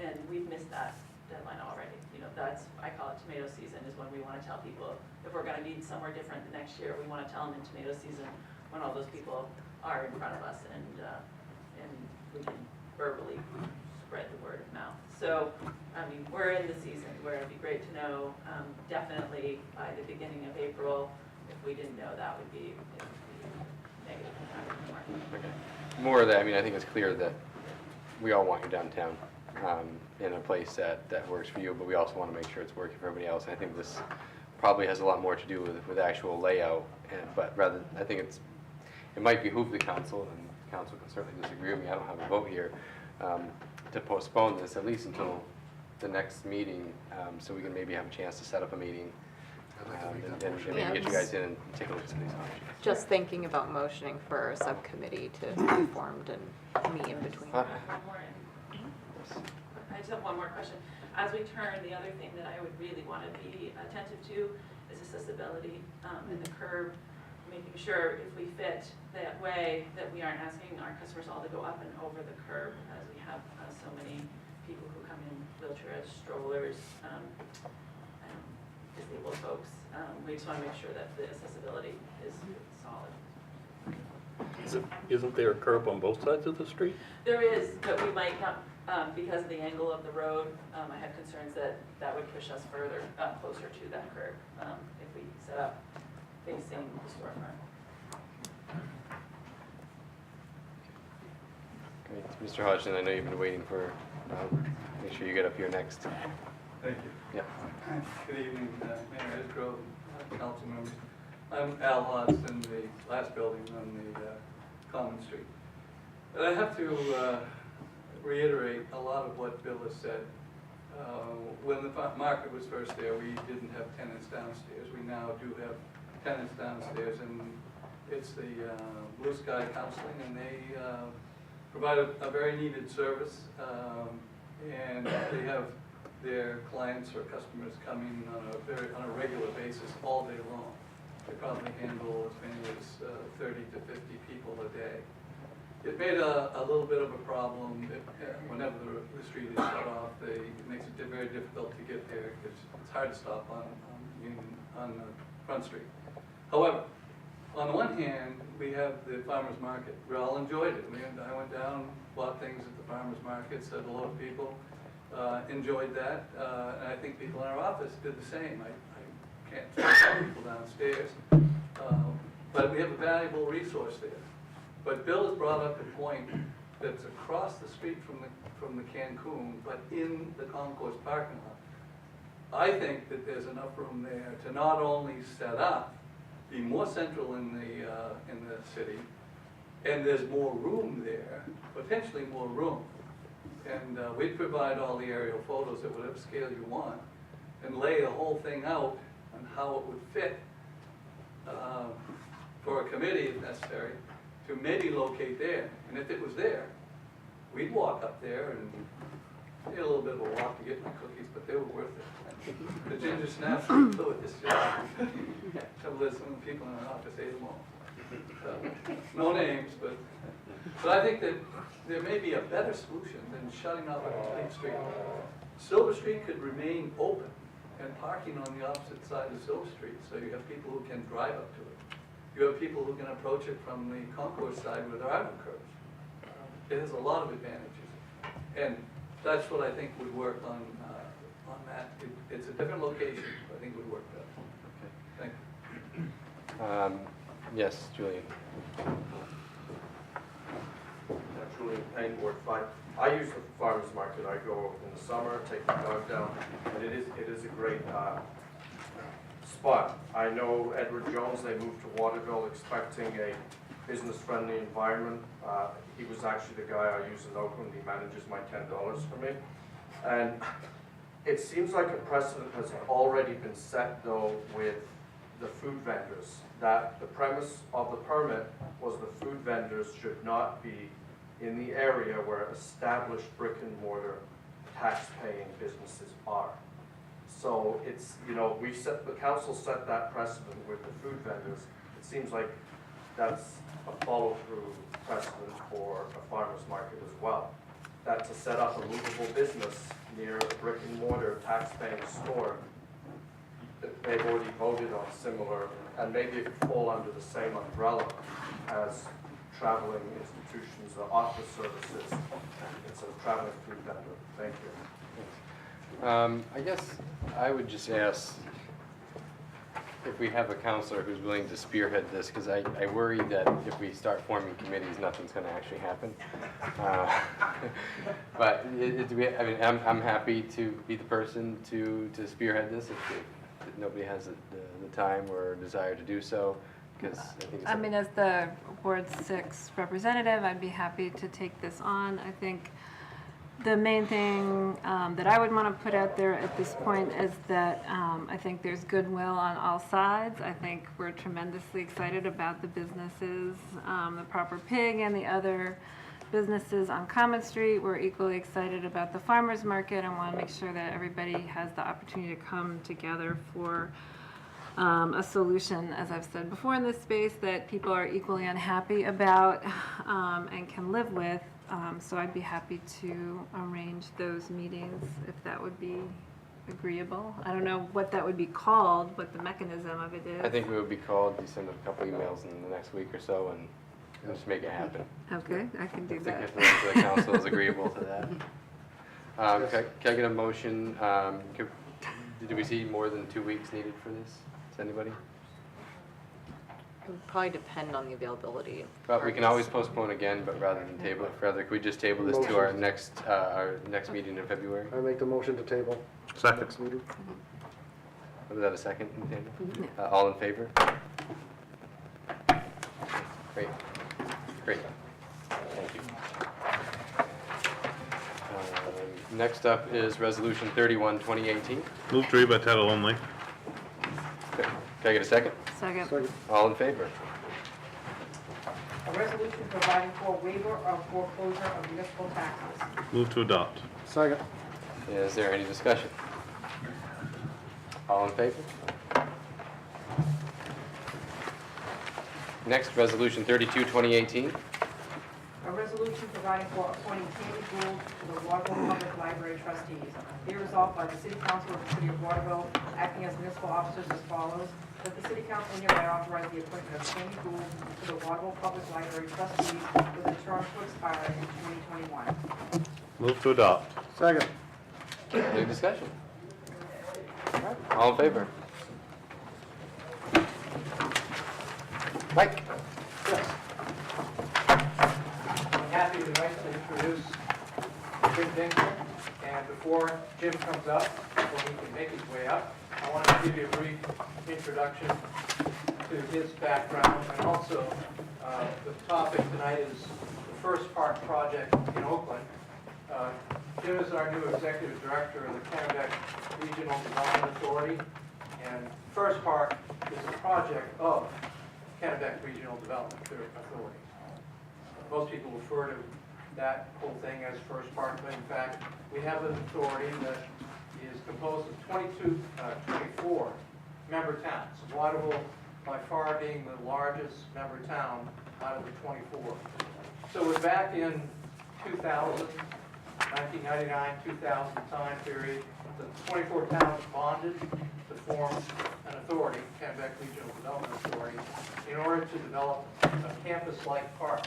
And we've missed that deadline already. You know, that's, I call it tomato season, is when we want to tell people if we're going to need somewhere different the next year, we want to tell them in tomato season when all those people are in front of us and we can verbally spread the word of mouth. So, I mean, we're in the season where it'd be great to know, definitely by the beginning of April. If we didn't know, that would be negative impact on the market. Okay. More of that, I mean, I think it's clear that we all want you downtown in a place that works for you, but we also want to make sure it's working for everybody else. And I think this probably has a lot more to do with actual layout, but rather, I think it might behoove the council, and the council can certainly disagree with me, I don't have a vote here, to postpone this at least until the next meeting, so we can maybe have a chance to set up a meeting and maybe get you guys in and take a look at some of these options. Just thinking about motioning for a subcommittee to be formed and meet in between. I just have one more question. As we turn, the other thing that I would really want to be attentive to is accessibility and the curb, making sure if we fit that way that we aren't asking our customers all to go up and over the curb, as we have so many people who come in wheelchairs, strollers, disabled folks. We just want to make sure that the accessibility is solid. Isn't there a curb on both sides of the street? There is, but we might not, because of the angle of the road, I have concerns that would push us further, closer to that curb if we set up facing the storefront. Great. Mr. Hodgson, I know you've been waiting for, make sure you get up here next. Thank you. Yeah. Good evening, Mayor Isgrove, council members. I'm Al Hodgson, the last building on the Common Street. But I have to reiterate a lot of what Bill has said. When the market was first there, we didn't have tenants downstairs. We now do have tenants downstairs, and it's the Blue Sky Counseling, and they provide a very needed service, and they have their clients or customers coming on a regular basis all day long. They probably handle as many as 30 to 50 people a day. It made a little bit of a problem whenever the street is shut off. It makes it very difficult to get there because it's hard to stop on Front Street. However, on the one hand, we have the farmer's market. We all enjoyed it. I went down, bought things at the farmer's market, said hello to people, enjoyed that, and I think people in our office did the same. I can't tell people downstairs, but we have a valuable resource there. But Bill has brought up a point that's across the street from the Cancun, but in the concourse parking lot. I think that there's enough room there to not only set up, be more central in the city, and there's more room there, potentially more room. And we'd provide all the aerial photos at whatever scale you want, and lay the whole thing out on how it would fit for a committee, if necessary, to maybe locate there. And if it was there, we'd walk up there and get a little bit of a walk to get my cookies, but they were worth it. The ginger snaps were delicious. Trouble is, some of the people in our office ate them all. So, no names, but I think that there may be a better solution than shutting off a complete street. Silver Street could remain open and parking on the opposite side of Silver Street, so you have people who can drive up to it. You have people who can approach it from the concourse side where there are no curbs. It has a lot of advantages, and that's what I think would work on that. It's a different location, but I think it would work better. Thank you. Yes, Julian. Julian Payne, Ward 5. I use the farmers market. I go in the summer, take the dog down, and it is a great spot. I know Edward Jones, they moved to Waterville expecting a business-friendly environment. He was actually the guy I use in Oakland. He manages my $10 for me. And it seems like a precedent has already been set, though, with the food vendors, that the premise of the permit was the food vendors should not be in the area where established brick-and-mortar tax-paying businesses are. So it's, you know, the council set that precedent with the food vendors. It seems like that's a follow-through precedent for a farmer's market as well. That to set up a movable business near a brick-and-mortar tax-paying store, they've already voted on similar, and maybe it could fall under the same umbrella as traveling institutions or office services. It's a traveling food vendor. Thank you. I guess I would just ask if we have a counselor who's willing to spearhead this, because I worry that if we start forming committees, nothing's going to actually happen. But I'm happy to be the person to spearhead this if nobody has the time or desire to do so. Because I think as the Ward 6 representative, I'd be happy to take this on. I think the main thing that I would want to put out there at this point is that I think there's goodwill on all sides. I think we're tremendously excited about the businesses, the Proper Pig and the other businesses on Common Street. We're equally excited about the farmers market and want to make sure that everybody has the opportunity to come together for a solution, as I've said before in this space, that people are equally unhappy about and can live with. So I'd be happy to arrange those meetings if that would be agreeable. I don't know what that would be called, what the mechanism of it is. I think it would be called, you send a couple emails in the next week or so and just make it happen. Okay, I can do that. If the council is agreeable to that. Can I get a motion? Do we see more than 2 weeks needed for this? Does anybody? It would probably depend on the availability. But we can always postpone again, but rather than table it further, could we just table this to our next meeting in February? I make the motion to table. Second. Next meeting. Was that a second? All in favor? Great. Great. Thank you. Next up is Resolution 31, 2018. Move to read by title only. Can I get a second? Second. All in favor? A resolution providing for waiver of foreclosure of municipal taxes. Move to adopt. Second. Is there any discussion? All in favor? Next, Resolution 32, 2018. A resolution providing for appointing Tammy Gould to the Waterville Public Library trustees. Be resolved by the City Council of the City of Waterville, acting as municipal officers as follows. That the City Council hereby authorize the appointment of Tammy Gould to the Waterville Public Library trustees with a term to expire in 2021. Move to adopt. Second. Any discussion? All right, all in favor? Mike? Yes. I'm happy tonight to introduce Jim Dinkler, and before Jim comes up, before he can make his way up, I want to give you a brief introduction to his background, and also the topic tonight is the First Park project in Oakland. Jim is our new executive director of the Kennebec Regional Development Authority, and First Park is a project of Kennebec Regional Development Authority. Most people refer to that whole thing as First Park, but in fact, we have an authority that is composed of 24 member towns. Waterville, by far, being the largest member town out of the 24. So we're back in 2000, 1999, 2000 time period. The 24 towns bonded to form an authority, Kennebec Regional Development Authority, in order to develop a campus-like park.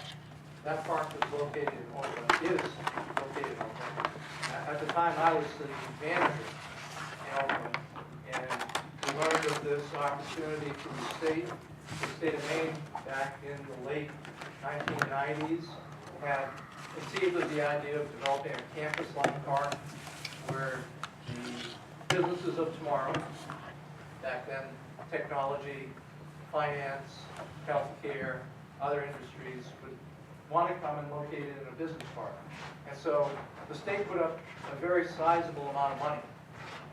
That park was located in Oakland, is located in Oakland. At the time, I was the manager in Oakland, and we learned of this opportunity from the state. The state of Maine, back in the late 1990s, had conceived of the idea of developing a campus-like park where the businesses of tomorrow, back then technology, finance, healthcare, other industries, would want to come and locate it in a business park. And so the state put up a very sizable amount of money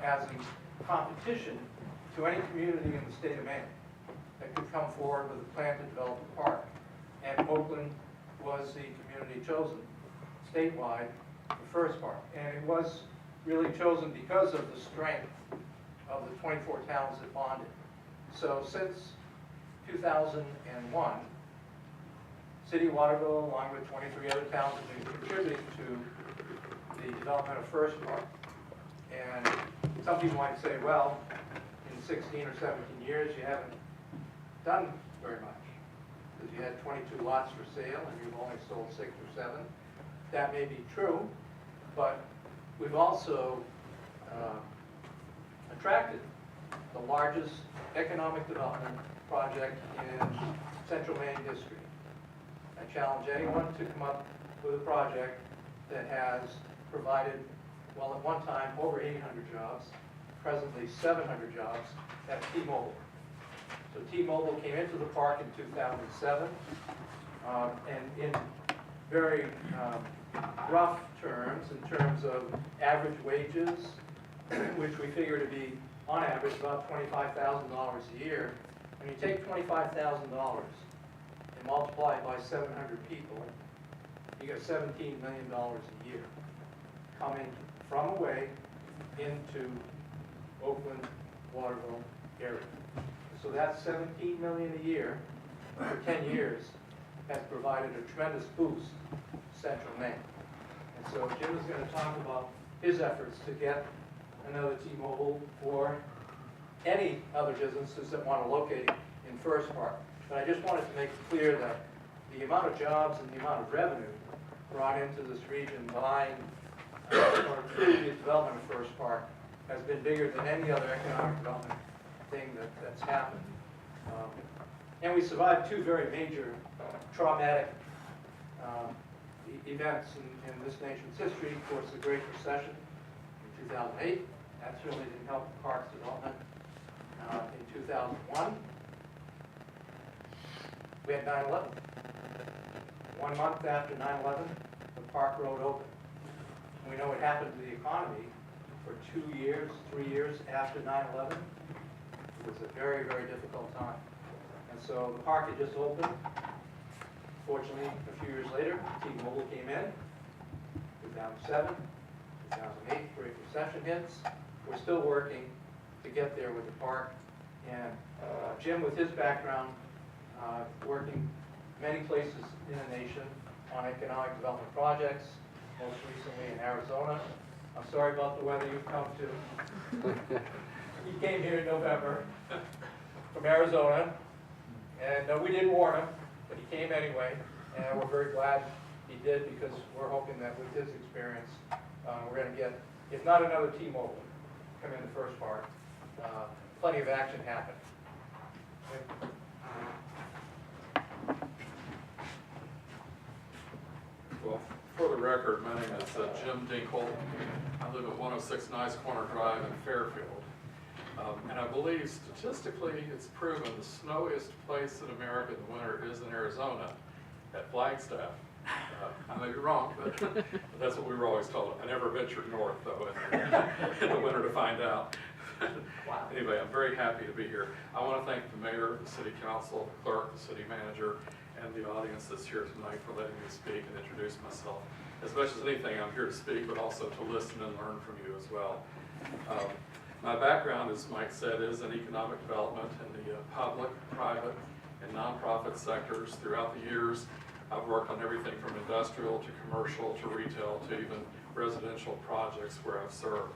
as a competition to any community in the state of Maine that could come forward with a plan to develop a park. And Oakland was the community chosen statewide, the first park. And it was really chosen because of the strength of the 24 towns that bonded. So since 2001, City of Waterville, along with 23 other towns, have been contributing to the development of First Park. And some people might say, well, in 16 or 17 years, you haven't done very much, because you had 22 lots for sale and you've only sold 6 or 7. That may be true, but we've also attracted the largest economic development project in Central Maine District. I challenge anyone to come up with a project that has provided, well, at one time, over 800 jobs, presently 700 jobs at T-Mobile. So T-Mobile came into the park in 2007, and in very rough terms, in terms of average wages, which we figure to be, on average, about $25,000 a year. When you take $25,000 and multiply it by 700 people, you get $17 million a year coming from away into Oakland, Waterville area. So that $17 million a year for 10 years has provided a tremendous boost to Central Maine. And so Jim is going to talk about his efforts to get another T-Mobile or any other businesses that want to locate in First Park. But I just wanted to make it clear that the amount of jobs and the amount of revenue brought into this region by or through the development of First Park has been bigger than any other economic development thing that's happened. And we survived 2 very major traumatic events in this nation's history. Of course, the Great Recession in 2008. That certainly didn't help the park's development. In 2001, we had 9/11. 1 month after 9/11, the park road opened. We know what happened to the economy for 2 years, 3 years after 9/11. It was a very, very difficult time. And so the park had just opened. Fortunately, a few years later, T-Mobile came in. 2007, 2008, Great Recession hits. We're still working to get there with the park. And Jim, with his background, working many places in the nation on economic development projects, most recently in Arizona. I'm sorry about the weather you've come to. He came here in November from Arizona, and we didn't warn him, but he came anyway, and we're very glad he did, because we're hoping that with his experience, we're going to get if not another T-Mobile come in the first part, plenty of action happening. Well, for the record, my name is Jim Dinkle. I live at 106 Nice Corner Drive in Fairfield. And I believe statistically it's proven the snowiest place in America in the winter is in Arizona, at Flagstaff. I may be wrong, but that's what we were always told. I never ventured north, though, in the winter to find out. Anyway, I'm very happy to be here. I want to thank the mayor, the city council, the clerk, the city manager, and the audience that's here tonight for letting me speak and introduce myself. As much as anything, I'm here to speak, but also to listen and learn from you as well. My background, as Mike said, is in economic development in the public, private, and nonprofit sectors. Throughout the years, I've worked on everything from industrial to commercial to retail to even residential projects where I've served.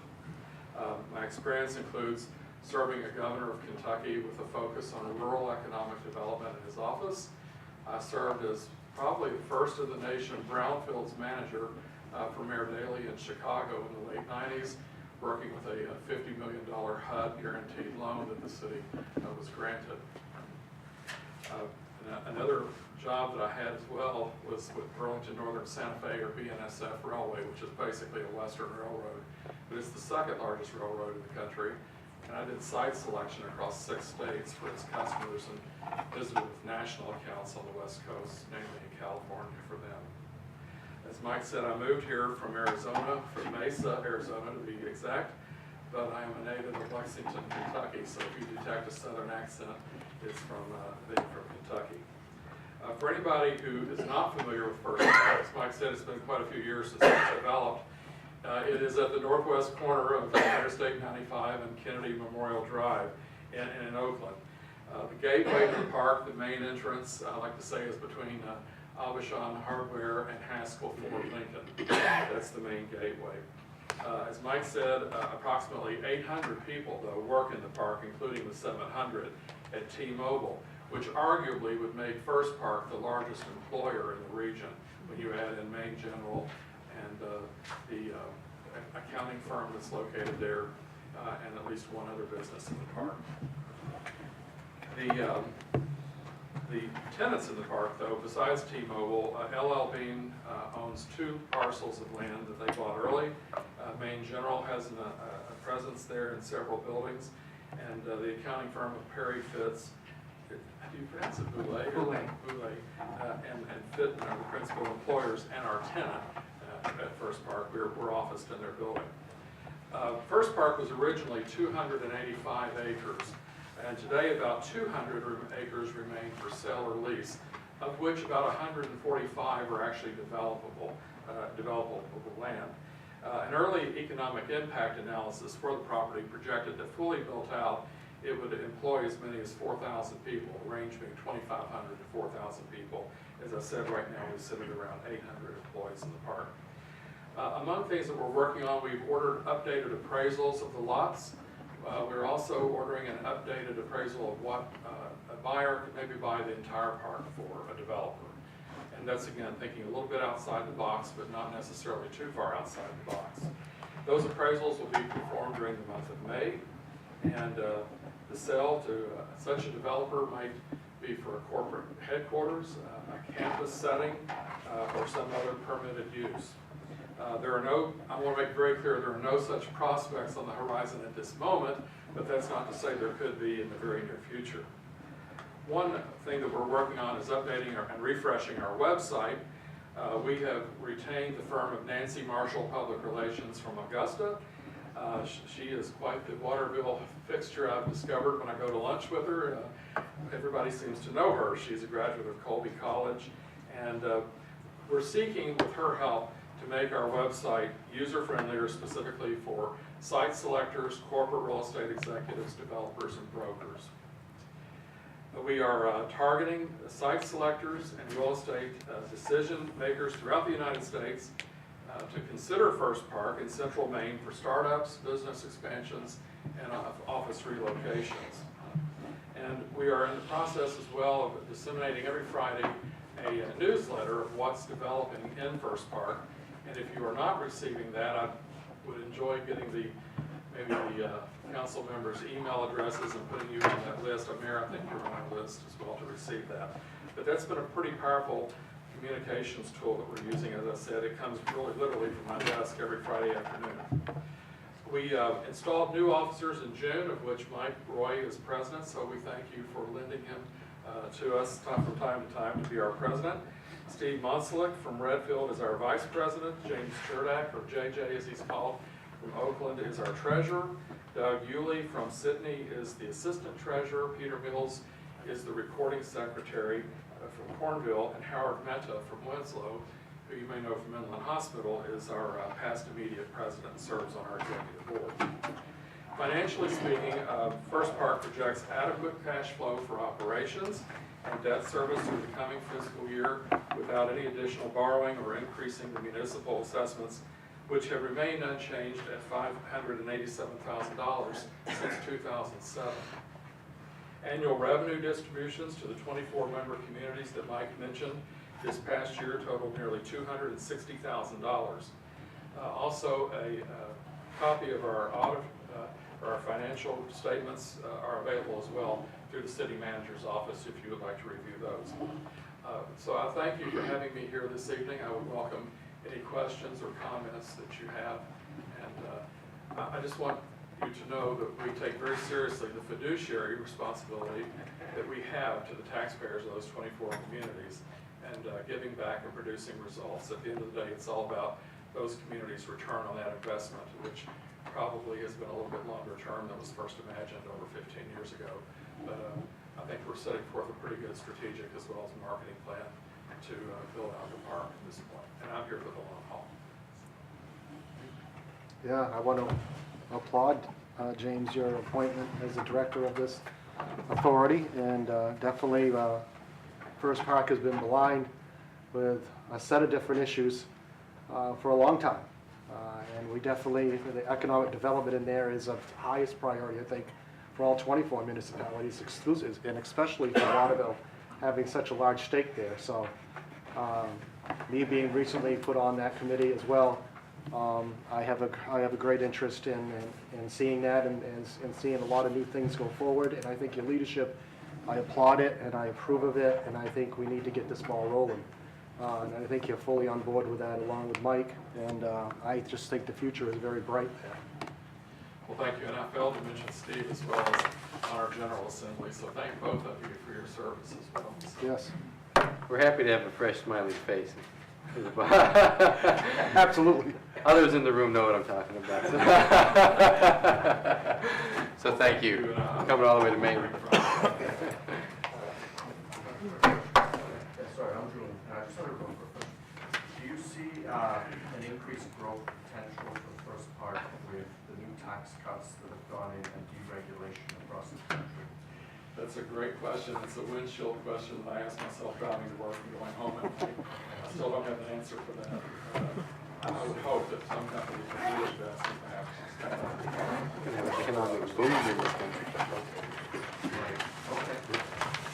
My experience includes serving a governor of Kentucky with a focus on rural economic development in his office. I served as probably the first of the nation brownfields manager for Mayor Daley in Chicago in the late 90s, working with a $50 million HUD guaranteed loan that the city was granted. Another job that I had as well was with Burlington Northern Santa Fe, or BNSF Railway, which is basically a Western railroad, but it's the second largest railroad in the country. And I did site selection across 6 states for its customers and visited with national accounts on the West Coast, namely in California for them. As Mike said, I moved here from Arizona, from Mesa, Arizona to be exact, but I am a native of Lexington, Kentucky, so if you detect a southern accent, it's from Kentucky. For anybody who is not familiar with First Park, as Mike said, it's been quite a few years since it's developed. It is at the northwest corner of Interstate 95 and Kennedy Memorial Drive in Oakland. The gateway to the park, the main entrance, I like to say, is between Abishon Hardware and Haskell Ford Lincoln. That's the main gateway. As Mike said, approximately 800 people, though, work in the park, including the 700 at T-Mobile, which arguably would make First Park the largest employer in the region when you add in Main General and the accounting firm that's located there, and at least one other business in the park. The tenants in the park, though, besides T-Mobile, LL Bean owns 2 parcels of land that they bought early. Main General has a presence there in several buildings, and the accounting firm of Perry Fitz, do you pronounce it Boulay? Boulay. Boulay, and Fitz are the principal employers and our tenant at First Park. We're officed in their building. First Park was originally 285 acres, and today about 200 acres remain for sale or lease, of which about 145 are actually developable land. An early economic impact analysis for the property projected that fully built out, it would employ as many as 4,000 people, ranging between 2,500 to 4,000 people. As I said, right now we sit at around 800 employees in the park. Among things that we're working on, we've ordered updated appraisals of the lots. We're also ordering an updated appraisal of what a buyer could maybe buy the entire park for, a developer. And that's, again, thinking a little bit outside the box, but not necessarily too far outside the box. Those appraisals will be performed during the month of May, and the sale to such a developer might be for a corporate headquarters, a campus setting, or some other permitted use. I want to make very clear, there are no such prospects on the horizon at this moment, but that's not to say there could be in the very near future. One thing that we're working on is updating and refreshing our website. We have retained the firm of Nancy Marshall Public Relations from Augusta. She is quite the Waterville fixture I've discovered when I go to lunch with her. Everybody seems to know her. She's a graduate of Colby College, and we're seeking, with her help, to make our website user-friendlier, specifically for site selectors, corporate real estate executives, developers, and brokers. We are targeting site selectors and real estate decision makers throughout the United States to consider First Park in Central Maine for startups, business expansions, and office relocations. And we are in the process as well of disseminating every Friday a newsletter of what's developing in First Park. And if you are not receiving that, I would enjoy getting maybe the council members' email addresses and putting you on that list. Mayor, I think you're on our list as well to receive that. But that's been a pretty powerful communications tool that we're using. As I said, it comes really literally from my desk every Friday afternoon. We installed new officers in June, of which Mike Roy is president, so we thank you for lending him to us from time to time to be our president. Steve Monselick from Redfield is our vice president. James Cherdak, or JJ as he's called, from Oakland is our treasurer. Doug Yulee from Sydney is the assistant treasurer. Peter Mills is the recording secretary from Cornville, and Howard Mehta from Winslow, who you may know from Inland Hospital, is our past immediate president and serves on our executive board. Financially speaking, First Park projects adequate cash flow for operations and debt service through the coming fiscal year without any additional borrowing or increasing the municipal assessments, which have remained unchanged at $587,000 since 2007. Annual revenue distributions to the 24 member communities that Mike mentioned this past year totaled nearly $260,000. Also, a copy of our audit, our financial statements are available as well through the city manager's office if you would like to review those. So I thank you for having me here this evening. I would welcome any questions or comments that you have. And I just want you to know that we take very seriously the fiduciary responsibility that we have to the taxpayers of those 24 communities and giving back and producing results. At the end of the day, it's all about those communities' return on that investment, which probably has been a little bit longer term than was first imagined over 15 years ago. But I think we're setting forth a pretty good strategic as well as marketing plan to build out the park at this point. And I'm here for the long haul. Yeah, I want to applaud, James, your appointment as the director of this authority. And definitely, First Park has been maligned with a set of different issues for a long time. And we definitely, the economic development in there is of highest priority, I think, for all 24 municipalities, and especially for Waterville having such a large stake there. So me being recently put on that committee as well, I have a great interest in seeing that and seeing a lot of new things go forward. And I think your leadership, I applaud it and I approve of it, and I think we need to get this ball rolling. And I think you're fully on board with that along with Mike, and I just think the future is very bright there. Well, thank you, and I failed to mention Steve as well as on our General Assembly, so thank both of you for your service as well. So. Yes. We're happy to have a fresh smiley face. Absolutely. Others in the room know what I'm talking about. So thank you. Coming all the way to Maine. Sorry, I'm Julian. I just had a real quick question. Do you see an increased growth potential for First Park with the new tax cuts that have gone in and deregulation across the country? That's a great question. It's a windshield question that I ask myself driving to work and going home at night. I still don't have an answer for that. I would hope that some companies would do it best and perhaps We're going to have an economic boom in this country. Right. Okay.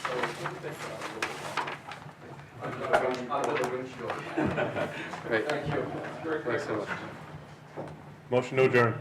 So let me think about it a little bit Under the windshield. Great. Thank you. Very Thanks so much. Motion to adjourn.